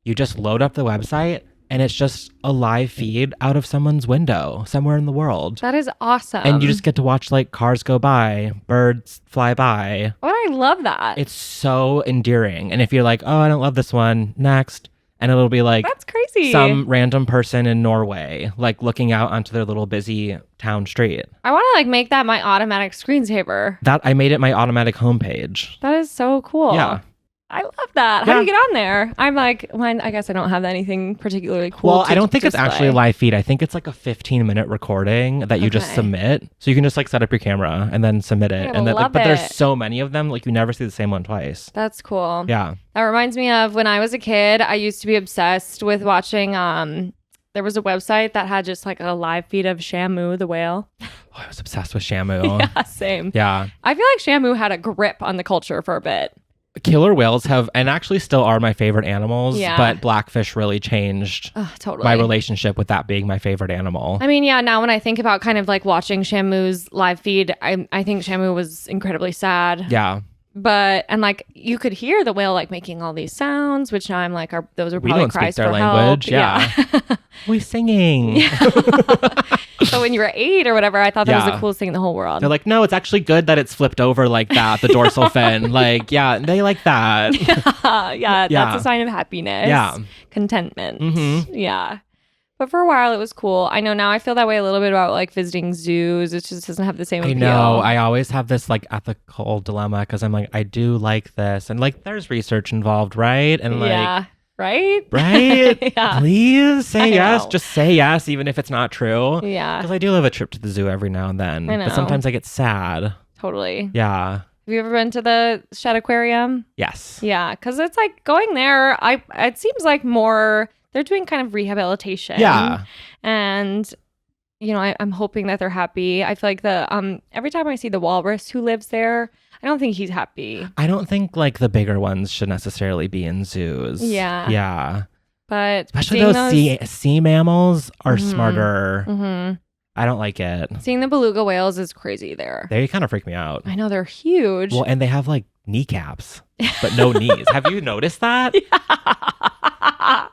You just load up the website and it's just a live feed out of someone's window somewhere in the world. That is awesome. And you just get to watch like cars go by, birds fly by. Oh, I love that. It's so endearing. And if you're like, oh, I don't love this one, next. And it'll be like, that's crazy. Some random person in Norway, like looking out onto their little busy town street. I want to like make that my automatic screensaver. That I made it my automatic homepage. That is so cool. Yeah. I love that. How do you get on there? I'm like, I guess I don't have anything particularly cool. Well, I don't think it's actually a live feed. I think it's like a 15-minute recording that you just submit. So you can just like set up your camera and then submit it. And then, but there's so many of them, like you never see the same one twice. That's cool. Yeah. That reminds me of when I was a kid, I used to be obsessed with watching, there was a website that had just like a live feed of Shamu the whale. Oh, I was obsessed with Shamu. Yeah, same. Yeah. I feel like Shamu had a grip on the culture for a bit. Killer whales have, and actually still are my favorite animals, but Blackfish really changed my relationship with that being my favorite animal. I mean, yeah, now when I think about kind of like watching Shamu's live feed, I think Shamu was incredibly sad. Yeah. But, and like you could hear the whale like making all these sounds, which now I'm like, those are probably we don't cries speak their for language. help. Yeah. We singing. So when you were 8 or whatever, I thought that was the coolest thing in the whole world. They're like, no, it's actually good that it's flipped over like that, the dorsal fin. Like, yeah, they like that. Yeah, that's a sign of happiness. Yeah. Contentment. Mm-hmm. Yeah. But for a while, it was cool. I know now I feel that way a little bit about like visiting zoos. It just doesn't have the same appeal. I know. I always have this like ethical dilemma because I'm like, I do like this. And like, there's research involved, right? And like, yeah. Right? Right? Yeah. Please say yes. Know. Just say yes, even if it's not true. Yeah. Because I do love a trip to the zoo every now and then. I know. But sometimes I get sad. Totally. Yeah. Have you ever been to the Shed Aquarium? Yes. Yeah. Because it's like going there, it seems like they're doing kind of rehabilitation. Yeah. And, you know, I'm hoping that they're happy. I feel like every time I see the walrus who lives there, I don't think he's happy. I don't think like the bigger ones should necessarily be in zoos. Yeah. Yeah. But especially those sea mammals are smarter. Mm-hmm. I don't like it. Seeing the beluga whales is crazy there. They kind of freak me out. I know, they're huge. Well, and they have like kneecaps, but no knees. Have you noticed that? Yeah.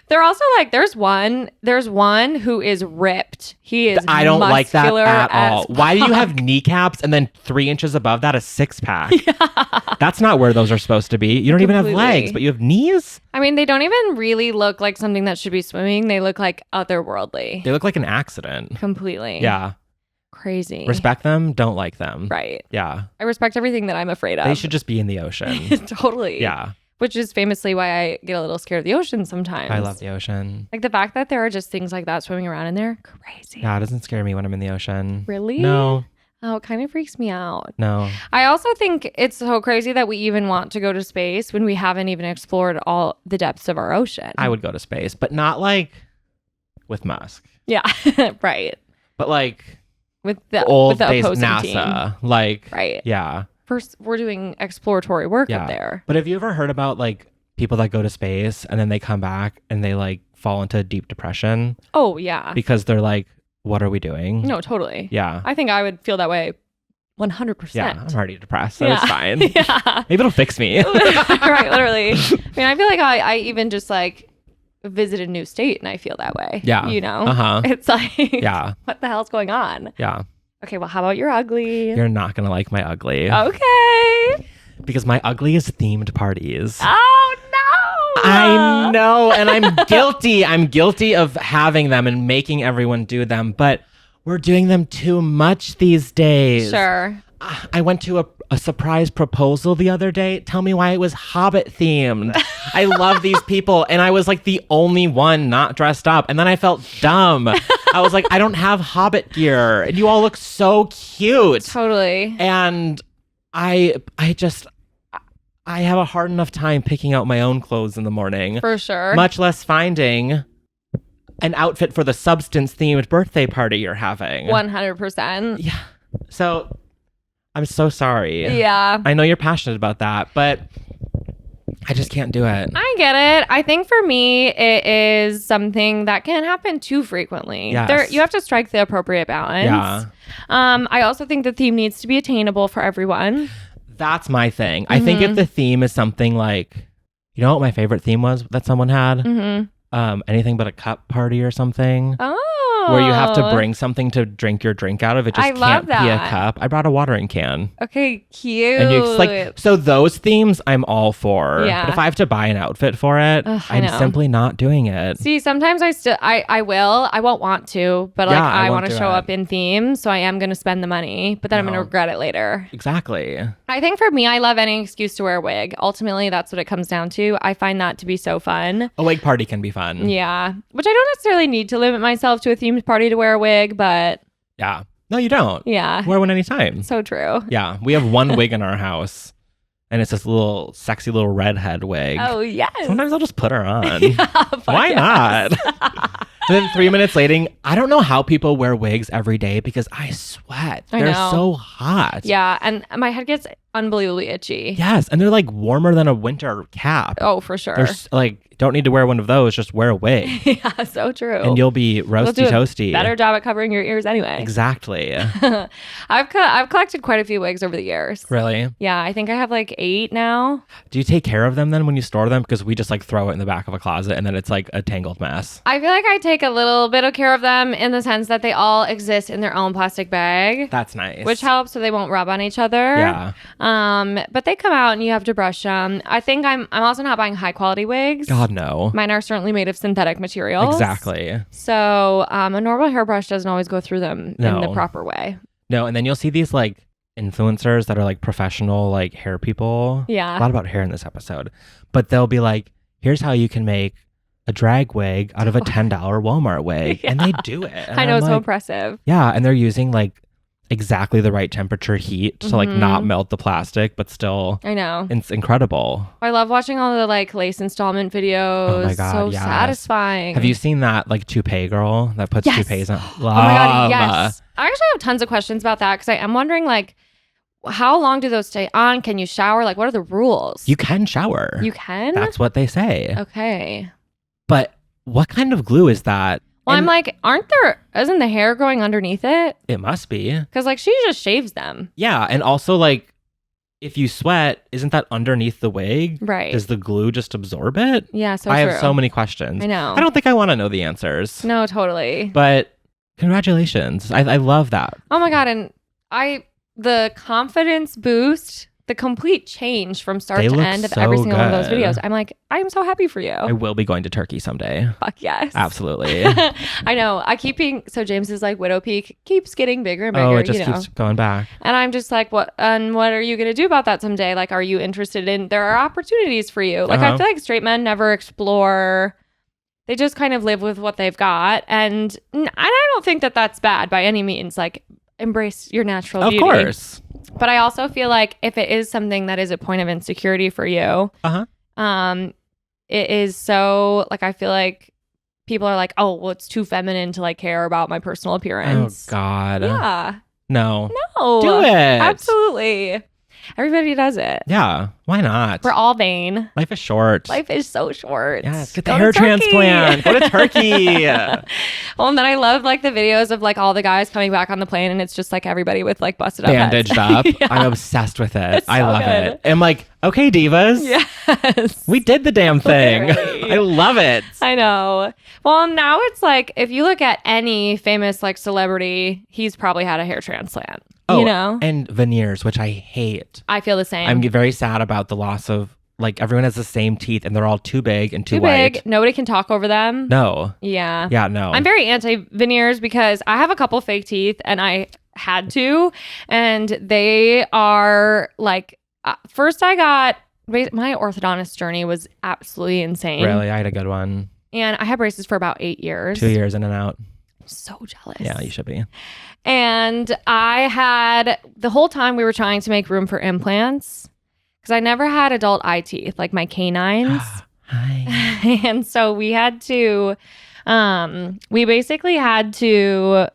They're also like, there's one who is ripped. He is I don't like that at all. Fuck. Why do you have kneecaps and then 3 inches above that a 6-pack? Yeah. That's not where those are supposed to be. You don't even have legs, but you have knees? I mean, they don't even really look like something that should be swimming. They look like otherworldly. They look like an accident. Completely. Yeah. Crazy. Respect them, don't like them. Right. Yeah. I respect everything that I'm afraid of. They should just be in the ocean. Totally. Yeah. Which is famously why I get a little scared of the ocean sometimes. I love the ocean. Like the fact that there are just things like that swimming around in there, crazy. Yeah, it doesn't scare me when I'm in the ocean. Really? No. Oh, it kind of freaks me out. No. I also think it's so crazy that we even want to go to space when we haven't even explored all the depths of our ocean. I would go to space, but not like with Musk. Yeah, right. But like with the old days opposing NASA. team. Like, right. Yeah. First, we're doing exploratory work up there. But have you ever heard about like people that go to space and then they come back and they like fall into deep depression? Oh, yeah. Because they're like, what are we doing? No, totally. Yeah. I think I would feel that way 100%. Yeah, I'm already depressed, so it's fine. Yeah. Maybe it'll fix me. Right, literally. I mean, I feel like I even just like visit a new state and I feel that way. Yeah. You know? Uh-huh. It's like, yeah. What the hell's going on? Yeah. Okay, well, how about your ugly? You're not going to like my ugly. Okay. Because my ugly is themed parties. Oh, no. I know, and I'm guilty. I'm guilty of having them and making everyone do them, but we're doing them too much these days. Sure. I went to a surprise proposal the other day. Tell me why it was Hobbit themed. I love these people, and I was like the only one not dressed up, and then I felt dumb. I was like, I don't have Hobbit gear, and you all look so cute. Totally. And I have a hard enough time picking out my own clothes in the morning. For sure. Much less finding an outfit for the substance-themed birthday party you're having. 100%. Yeah. So, I'm so sorry. Yeah. I know you're passionate about that, but I just can't do it. I get it. I think for me, it is something that can happen too frequently. Yes. You have to strike the appropriate balance. Yeah. I also think the theme needs to be attainable for everyone. That's my thing. I think if the theme is something like, you know what my favorite theme was that someone had? Mm-hmm. Anything but a cup party or something. Oh. Where you have to bring something to drink your drink out of. It just can't be a cup. I brought a watering can. Okay, cute. And you like, so those themes I'm all for. Yeah. But if I have to buy an outfit for it, I'm simply not doing it. See, sometimes I won't want to, but like I want to show up in theme, so I am going to spend the money, but then I'm going to regret it later. Exactly. I think for me, I love any excuse to wear a wig. Ultimately, that's what it comes down to. I find that to be so fun. A wig party can be fun. Yeah. Which I don't necessarily need to limit myself to a themed party to wear a wig, but yeah. No, you don't. Yeah. Wear one anytime. So true. Yeah. We have one wig in our house, and it's this little sexy little redhead wig. Oh, yes. Sometimes I'll just put her on. Yeah, why not? And then 3 minutes later, I don't know how people wear wigs every day because I sweat. They're so hot. Yeah, and my head gets unbelievably itchy. Yes, and they're like warmer than a winter cap. Oh, for sure. They're like, don't need to wear one of those, just wear a wig. Yeah, so true. And you'll be roasty toasty. Better job at covering your ears anyway. Exactly. I've collected quite a few wigs over the years. Really? Yeah, I think I have like 8 now. Do you take care of them then when you store them? Because we just like throw it in the back of a closet and then it's like a tangled mess. I feel like I take a little bit of care of them in the sense that they all exist in their own plastic bag. That's nice. Which helps so they won't rub on each other. Yeah. But they come out and you have to brush them. I think I'm also not buying high quality wigs. God, no. Mine are certainly made of synthetic materials. Exactly. So a normal hairbrush doesn't always go through them in the proper way. No, and then you'll see these like influencers that are like professional like hair people. Yeah. A lot about hair in this episode. But they'll be like, here's how you can make a drag wig out of a $10 Walmart wig. Yeah. And they do it. And I know, it's so impressive. Yeah. And they're using like exactly the right temperature heat to like not melt the plastic, but still. I know. It's incredible. I love watching all the like lace installment videos. Oh my God, so yes. satisfying. Have you seen that like toupee girl that puts toupees on? Oh my God, yes. I actually have tons of questions about that because I am wondering like, how long do those stay on? Can you shower? Like, what are the rules? You can shower. You can? That's what they say. Okay. But what kind of glue is that? Well, I'm like, isn't the hair growing underneath it? It must be. Because like she just shaves them. Yeah. And also like, if you sweat, isn't that underneath the wig? Right. Does the glue just absorb it? Yeah, so I true. have so many questions. I know. I don't think I want to know the answers. No, totally. But congratulations. I love that. Oh my God. And the confidence boost, the complete change from start to end of every single one of those videos. I'm like, I am so happy for you. I will be going to Turkey someday. Fuck yes. Absolutely. I know. I keep being, so James's like widow peak keeps getting bigger and bigger. Oh, it just keeps going back. And I'm just like, what are you going to do about that someday? Like, are you interested in, there are opportunities for you. Like, I feel like straight men never explore. They just kind of live with what they've got. And I don't think that that's bad by any means. Like, embrace your natural beauty. Of course. But I also feel like if it is something that is a point of insecurity for you, it is so, like, I feel like people are like, oh, well, it's too feminine to like care about my personal appearance. Oh God. Yeah. No. Do it. Absolutely. Everybody does it. Yeah. Why not? We're all vain. Life is short. Life is so short. Yes. Get the hair transplant. Go to Turkey. Well, and then I love like the videos of like all the guys coming back on the plane and it's just like everybody with like busted up bandaged up. Yeah. I'm obsessed with it. I love it. I'm like, okay, divas. Yes. We did the damn thing. I love it. I know. Well, now it's like if you look at any famous like celebrity, he's probably had a hair transplant. Oh, you know? And veneers, which I hate. I feel the same. I'm very sad about the loss of, like, everyone has the same teeth and they're all too big and too white. Big. Nobody can talk over them. No. Yeah. Yeah, no. I'm very anti-veneers because I have a couple fake teeth and I had to. And they are like, first I got, my orthodontist journey was absolutely insane. Really? I had a good one. And I had braces for about 8 years. 2 years in and out. So jealous. Yeah, you should be. And I had, the whole time we were trying to make room for implants because I never had adult eye teeth, like my canines. Hi. And so we had to, we basically had to,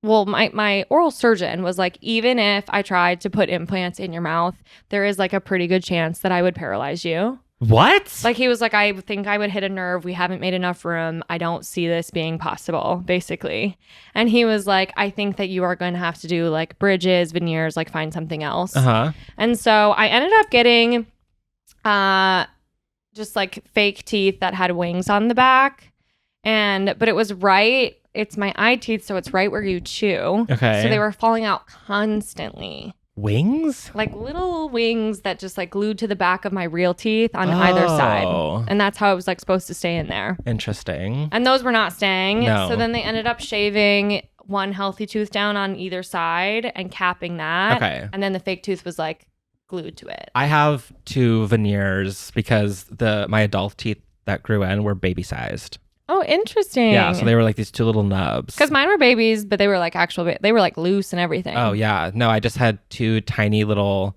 well, my oral surgeon was like, even if I tried to put implants in your mouth, there is like a pretty good chance that I would paralyze you. What? Like he was like, I think I would hit a nerve. We haven't made enough room. I don't see this being possible, basically. And he was like, I think that you are going to have to do like bridges, veneers, like find something else. And so I ended up getting just like fake teeth that had wings on the back. But it was right. It's my eye teeth, so it's right where you chew. Okay. So they were falling out constantly. Wings? Like little wings that just like glued to the back of my real teeth on either side. And that's how it was like supposed to stay in there. Interesting. And those were not staying. No. So then they ended up shaving one healthy tooth down on either side and capping that. Okay. And then the fake tooth was like glued to it. I have 2 veneers because my adult teeth that grew in were baby sized. Oh, interesting. Yeah, so they were like these 2 little nubs. Because mine were babies, but they were like they were like loose and everything. Oh, yeah. No, I just had 2 tiny little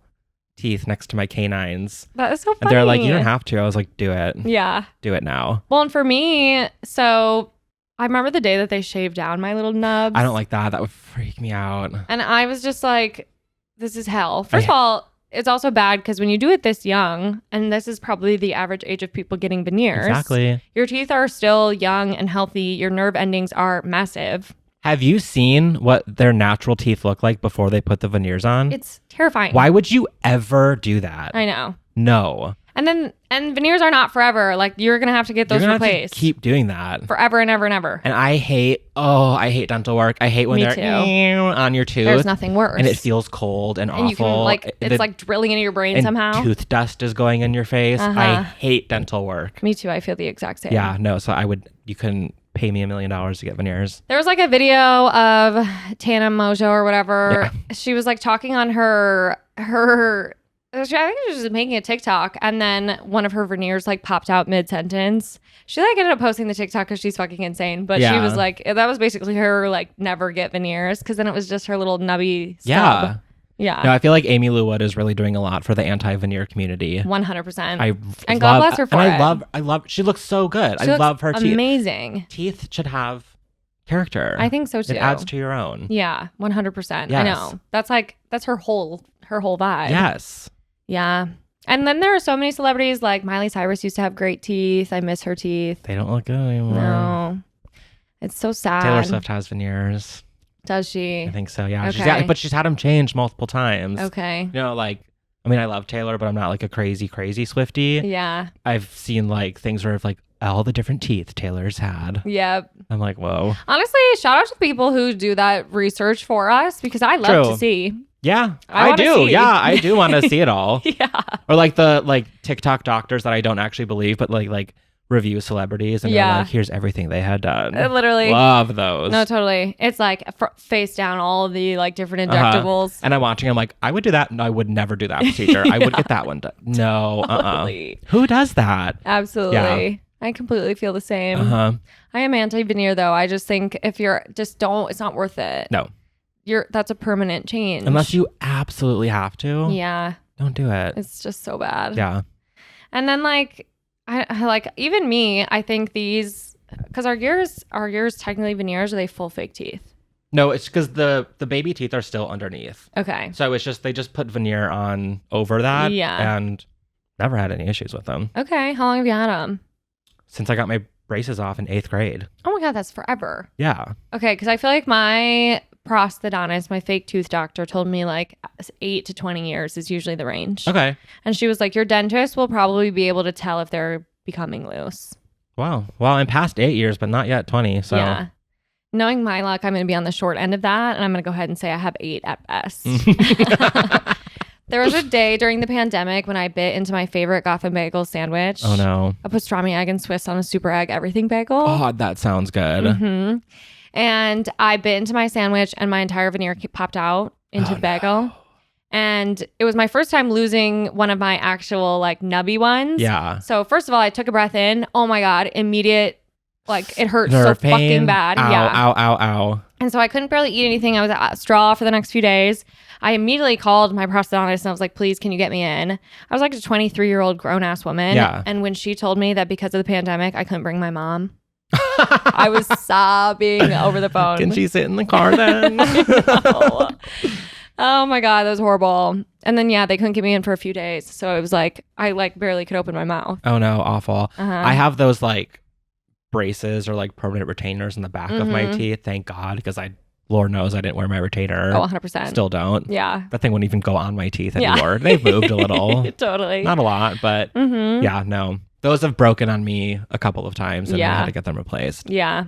teeth next to my canines. That is so funny. And they're like, you don't have to. I was like, do it. Yeah. Do it now. Well, and for me, so I remember the day that they shaved down my little nubs. I don't like that. That would freak me out. And I was just like, this is hell. First of all, it's also bad because when you do it this young, and this is probably the average age of people getting veneers. Exactly. Your teeth are still young and healthy. Your nerve endings are massive. Have you seen what their natural teeth look like before they put the veneers on? It's terrifying. Why would you ever do that? I know. No. And veneers are not forever. Like you're gonna have to get those You're gonna replaced. have to keep doing that forever and ever and ever. And I hate dental work. I hate when they're on your tooth. There's nothing worse. And it feels cold and awful. You can it's like drilling into your brain and somehow. Tooth dust is going in your face. I hate dental work. Me too. I feel the exact same. Yeah, no. So you couldn't pay me $1 million to get veneers. There was like a video of Tana Mojo or whatever. Yeah. She was like talking on her I think she was just making a TikTok, and then one of her veneers like popped out mid-sentence. She like ended up posting the TikTok because she's fucking insane. But she was like, that was basically her like never get veneers, because then it was just her little nubby stub. Yeah. No, I feel like Amy Lou Wood is really doing a lot for the anti-veneer community. 100%. And God bless her for it. I love. She looks so good. I love her teeth. Amazing. Teeth should have character. I think so too. It adds to your own. Yeah, 100%. Yes. I know. That's her whole vibe. Yes. Yeah. And then there are so many celebrities, like Miley Cyrus used to have great teeth. I miss her teeth. They don't look good anymore. No. It's so sad. Taylor Swift has veneers. Does she? I think so, yeah. Okay. But she's had them changed multiple times. Okay. You know, like, I mean, I love Taylor, but I'm not like a crazy Swiftie. Yeah. I've seen like things where like all the different teeth Taylor's had. Yep. I'm like, whoa. Honestly, shout out to the people who do that research for us, because I love to see. Yeah, I do. Yeah, I do want to see it all. Yeah. Or like the TikTok doctors that I don't actually believe, but like review celebrities and they're like, here's everything they had done. Literally. Love those. No, totally. It's like face down all of the like different injectables. And I'm watching, I'm like, I would do that. No, I would never do that procedure. I would get that one done. No, Totally. Who does that? Absolutely. Yeah. I completely feel the same. I am anti-veneer though. I just think if you're it's not worth it. No. That's a permanent change. Unless you absolutely have to. Yeah. Don't do it. It's just so bad. Yeah. And then like I like, even me, I think these, because are yours technically veneers, or are they full fake teeth? No, it's because the baby teeth are still underneath. Okay. So it's just they just put veneer on over that. Yeah. And never had any issues with them. Okay. How long have you had them? Since I got my braces off in 8th grade. Oh my God, that's forever. Yeah. Okay, because I feel like my prosthodontist, my fake tooth doctor, told me like 8 to 20 years is usually the range. Okay. And she was like, your dentist will probably be able to tell if they're becoming loose. Wow. Well, I'm past 8 years, but not yet 20. So yeah. Knowing my luck, I'm going to be on the short end of that. And I'm going to go ahead and say I have 8 at best. There was a day during the pandemic when I bit into my favorite Gotham bagel sandwich. Oh no. A pastrami egg and Swiss on a super egg everything bagel. Oh, that sounds good. Mm-hmm. And I bit into my sandwich and my entire veneer popped out into the bagel. No. And it was my first time losing one of my actual like nubby ones. Yeah. So first of all, I took a breath in. Oh my God. Immediate, like it hurt nerve so pain. Fucking bad. Ow, yeah. Ow, ow, ow. And so I couldn't barely eat anything. I was at straw for the next few days. I immediately called my prosthodontist and I was like, please, can you get me in? I was like a 23-year-old grown-ass woman. Yeah. And when she told me that because of the pandemic, I couldn't bring my mom, I was sobbing over the phone. Can she sit in the car then? Oh my God, that was horrible. And then, yeah, they couldn't get me in for a few days. So it was like, I like barely could open my mouth. Oh no, awful. Uh-huh. I have those like braces or like permanent retainers in the back of my teeth. Thank God, because Lord knows I didn't wear my retainer. Oh, 100%. Still don't. Yeah. That thing wouldn't even go on my teeth anymore. They've moved a little. Totally. Not a lot, but yeah, no. Those have broken on me a couple of times and I had to get them replaced. Yeah.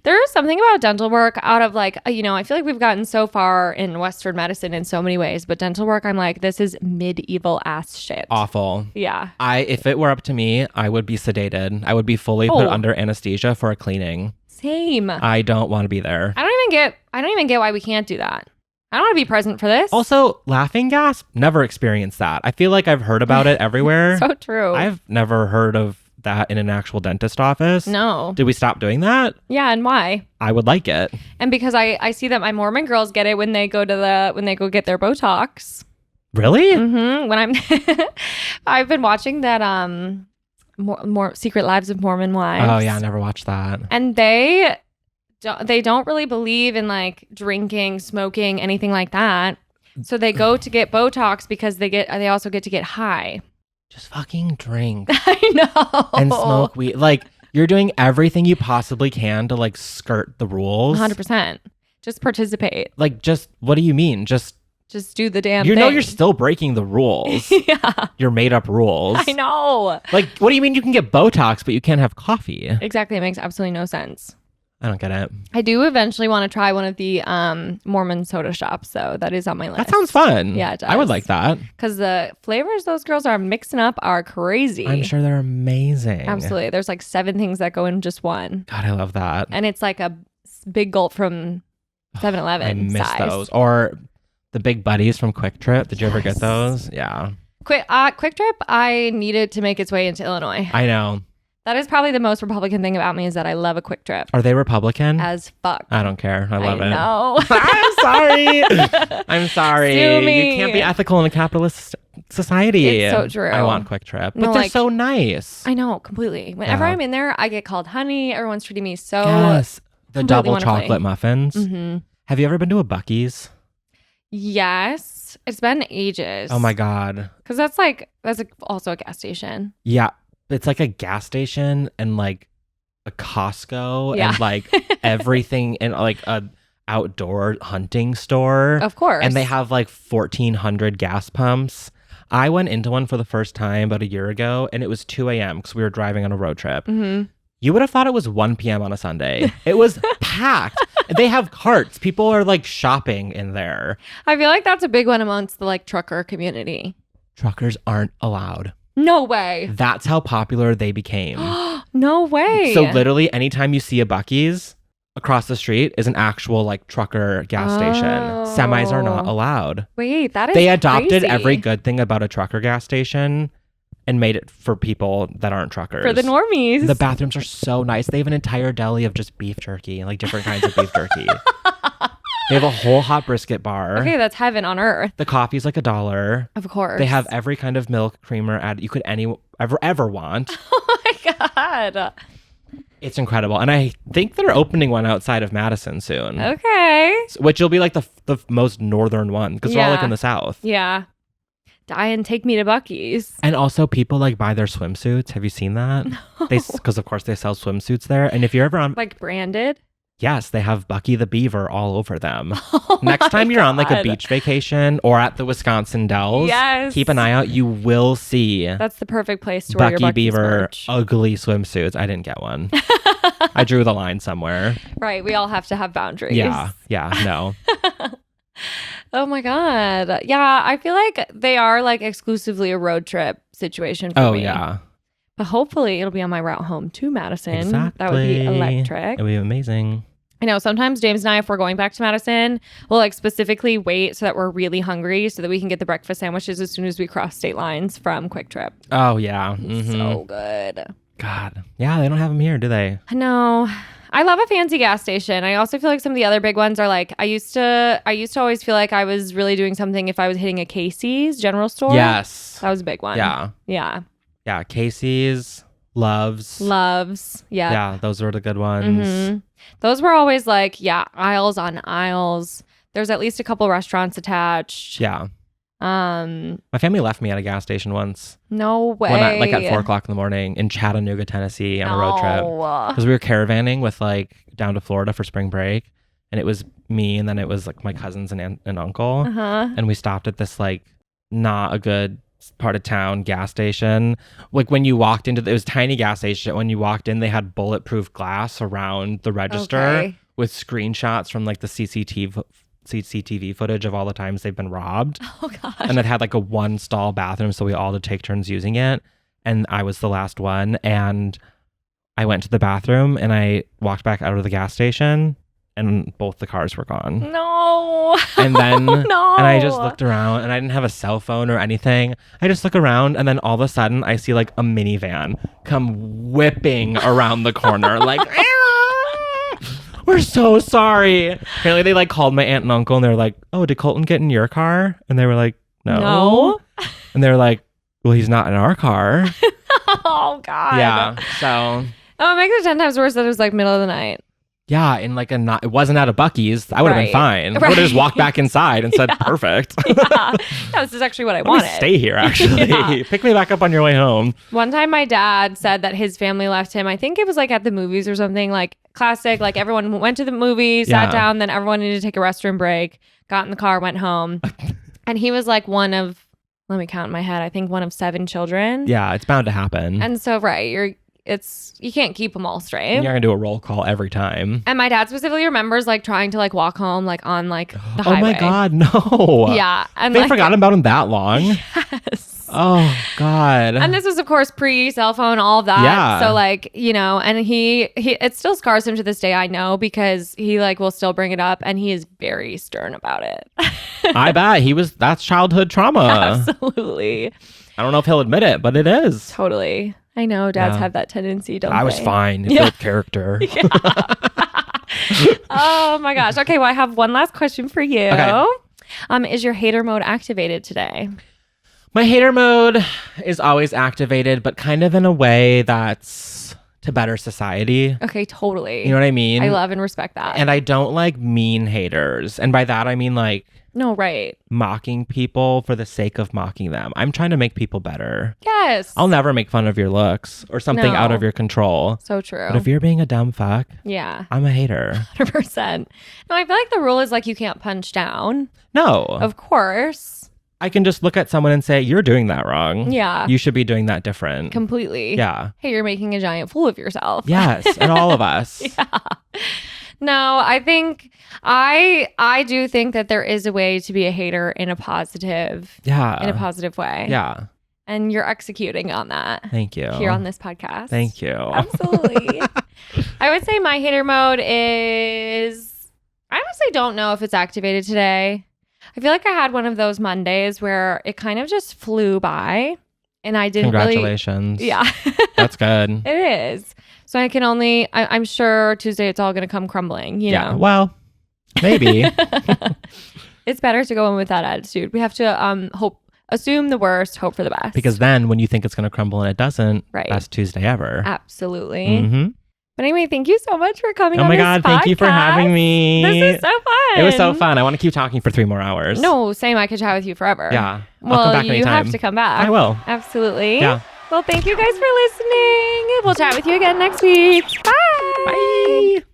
There is something about dental work out of like, I feel like we've gotten so far in Western medicine in so many ways, but dental work, I'm like, this is medieval ass shit. Awful. Yeah. If it were up to me, I would be sedated. I would be fully put under anesthesia for a cleaning. Same. I don't want to be there. I don't even get why we can't do that. I don't want to be present for this. Also, laughing gas, never experienced that. I feel like I've heard about it everywhere. So true. I've never heard of that in an actual dentist office. No. Did we stop doing that? Yeah, and why? I would like it. And because I see that my Mormon girls get it when they go get their Botox. Really? Mm-hmm. When I've been watching that more Secret Lives of Mormon Wives. Oh yeah, I never watched that. And they don't really believe in like drinking, smoking, anything like that. So they go to get Botox because they also get to get high. Just fucking drink. I know. And smoke weed. Like, you're doing everything you possibly can to like skirt the rules. 100%. Just participate. Like, what do you mean? Just do the damn thing. You know you're still breaking the rules. Yeah. Your made up rules. I know. Like, what do you mean you can get Botox, but you can't have coffee? Exactly. It makes absolutely no sense. I don't get it. I do eventually want to try one of the Mormon soda shops, though. That is on my list. That sounds fun. Yeah, it does. I would like that. Because the flavors those girls are mixing up are crazy. I'm sure they're amazing. Absolutely. There's like 7 things that go in just one. God, I love that. And it's like a big gulp from 7-Eleven I miss size. those. Or the Big Buddies from Quick Trip. Did you ever get those? Yeah. Quick Trip, I needed to make its way into Illinois. I know. That is probably the most Republican thing about me is that I love a Quick Trip. Are they Republican? As fuck. I don't care. I love it. No. I'm sorry. I'm sorry. Sue me. You can't be ethical in a capitalist society. It's so true. I want Quick Trip. But they're so nice. I know, completely. Whenever I'm in there, I get called honey. Everyone's treating me so Yes. The double wonderfully. chocolate muffins. Mm-hmm. Have you ever been to a Buc-ee's? Yes. It's been ages. Oh my God. Because that's also a gas station. Yeah. It's like a gas station and like a Costco and like everything in like a outdoor hunting store. Of course. And they have like 1,400 gas pumps. I went into one for the first time about a year ago and it was 2 a.m. because we were driving on a road trip. Mm-hmm. You would have thought it was 1 p.m. on a Sunday. It was packed. They have carts. People are like shopping in there. I feel like that's a big one amongst the like trucker community. Truckers aren't allowed. No way. That's how popular they became. No way. So literally anytime you see a Buc-ee's across the street is an actual like trucker gas station. Semis are not allowed. Wait, that is They adopted crazy. every good thing about a trucker gas station and made it for people that aren't truckers. For the normies. The bathrooms are so nice. They have an entire deli of just beef jerky and like different kinds of beef jerky. They have a whole hot brisket bar. Okay, that's heaven on earth. The coffee's like $1. Of course. They have every kind of milk creamer you could ever want. Oh my God. It's incredible. And I think they're opening one outside of Madison soon. Okay. Which will be like the most northern one because we're all like in the South. Yeah. Die and take me to Buc-ee's. And also people like buy their swimsuits. Have you seen that? No. Because of course they sell swimsuits there. And if you're ever on... Like branded? Yes, they have Bucky the Beaver all over them. Oh Next time you're on like a God. beach vacation or at the Wisconsin Dells, keep an eye out. You will see That's the perfect place to wear your Bucky Buc-ee's Beaver merch. ugly swimsuits. I didn't get one. I drew the line somewhere. Right. We all have to have boundaries. Yeah. No. Oh my God. Yeah. I feel like they are like exclusively a road trip situation for me. Oh, yeah. But hopefully it'll be on my route home to Madison. Exactly. That would be electric. It would be amazing. I know sometimes James and I, if we're going back to Madison, we'll like specifically wait so that we're really hungry so that we can get the breakfast sandwiches as soon as we cross state lines from Quick Trip. Oh, yeah. Mm-hmm. So good. God. Yeah, they don't have them here, do they? No. I love a fancy gas station. I also feel like some of the other big ones are like I used to always feel like I was really doing something if I was hitting a Casey's general store. Yes. That was a big one. Yeah. Yeah. Yeah. Casey's, Loves. Yeah. Yeah, those were the good ones. Mm-hmm. Those were always like, aisles on aisles. There's at least a couple restaurants attached. Yeah. My family left me at a gas station once. No way. Like at 4 o'clock in the morning in Chattanooga, Tennessee on a road trip. Because we were caravanning with like down to Florida for spring break. And it was me and then it was like my cousins and aunt and uncle. Uh-huh. And we stopped at this like not a good part of town gas station. Like when you walked into it was a tiny gas station. When you walked in, they had bulletproof glass around the register with screenshots from like the CCTV footage of all the times they've been robbed. Oh gosh. And it had like a 1-stall bathroom, so we all had to take turns using it. And I was the last one. And I went to the bathroom and I walked back out of the gas station and both the cars were gone. No. And then No. and I just looked around and I didn't have a cell phone or anything. I just look around and then all of a sudden I see like a minivan come whipping around the corner like we're so sorry. Apparently they like called my aunt and uncle and they were like, oh, did Colton get in your car? And they were like, no. And they were like, well, he's not in our car. Oh God. Yeah. So. Oh, it makes it 10 times worse that it was like middle of the night. Yeah, in like it wasn't at a Buc-ee's. I would have been fine. I would have just walked back inside and said, perfect. Yeah, this is actually what I wanted. Stay here, actually. Pick me back up on your way home. One time my dad said that his family left him. I think it was like at the movies or something, like classic. Like everyone went to the movies, sat down, then everyone needed to take a restroom break, got in the car, went home. And he was like one of, let me count in my head, I think one of 7 children. Yeah, it's bound to happen. And so, you can't keep them all straight. You're going to do a roll call every time. And my dad specifically remembers like trying to like walk home like on like the highway. Oh my God, no. Yeah. And they forgot about him that long? Yes. Oh, God. And this was, of course, pre-cell phone, all of that. Yeah. So, like, and he it still scars him to this day, I know, because he, like, will still bring it up, and he is very stern about it. I bet. That's childhood trauma. Absolutely. I don't know if he'll admit it, but it is. Totally. I know dads have that tendency, don't they? I was fine. It built character. Yeah. Oh, my gosh. Okay, well, I have one last question for you. Okay. Is your hater mode activated today? My hater mode is always activated, but kind of in a way that's to better society. Okay, totally. You know what I mean? I love and respect that. And I don't like mean haters. And by that, I mean like no, right. mocking people for the sake of mocking them. I'm trying to make people better. Yes. I'll never make fun of your looks or something out of your control. So true. But if you're being a dumb fuck, yeah, I'm a hater. 100%. No, I feel like the rule is like you can't punch down. No. Of course. I can just look at someone and say, you're doing that wrong. Yeah. You should be doing that different. Completely. Yeah. Hey, you're making a giant fool of yourself. Yes. And all of us. Yeah. No, I think I do think that there is a way to be a hater in a positive way. Yeah. And you're executing on that. Thank you. Here on this podcast. Thank you. Absolutely. I would say my hater mode is, I honestly don't know if it's activated today. I feel like I had one of those Mondays where it kind of just flew by and I didn't Congratulations. Yeah. That's good. It is. So I can only, I'm sure Tuesday it's all going to come crumbling, you know? Well, maybe. It's better to go in with that attitude. We have to assume the worst, hope for the best. Because then when you think it's going to crumble and it doesn't, right. Best Tuesday ever. Absolutely. Mm-hmm. But anyway, thank you so much for coming on Oh my this God, podcast. thank you for having me. This is so fun. It was so fun. I want to keep talking for 3 more hours. No, same. I could chat with you forever. Yeah. Well, I'll come back you anytime. have to come back. I will. Absolutely. Yeah. Well, thank you guys for listening. We'll chat with you again next week. Bye. Bye.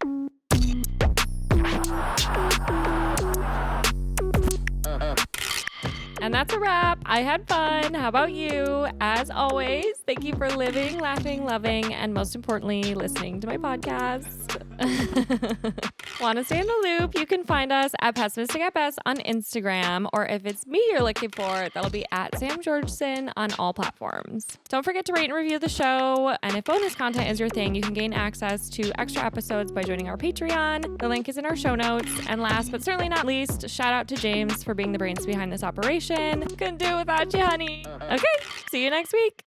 And that's a wrap. I had fun. How about you? As always, thank you for living, laughing, loving, and most importantly, listening to my podcast. Want to stay in the loop? You can find us at Pessimistic at Best on Instagram, or if it's me you're looking for, that'll be at Sam Georgeson on all platforms. Don't forget to rate and review the show, and if bonus content is your thing, you can gain access to extra episodes by joining our Patreon. The link is in our show notes. And last but certainly not least, shout out to James for being the brains behind this operation. Couldn't do it without you, honey. Okay, see you next week.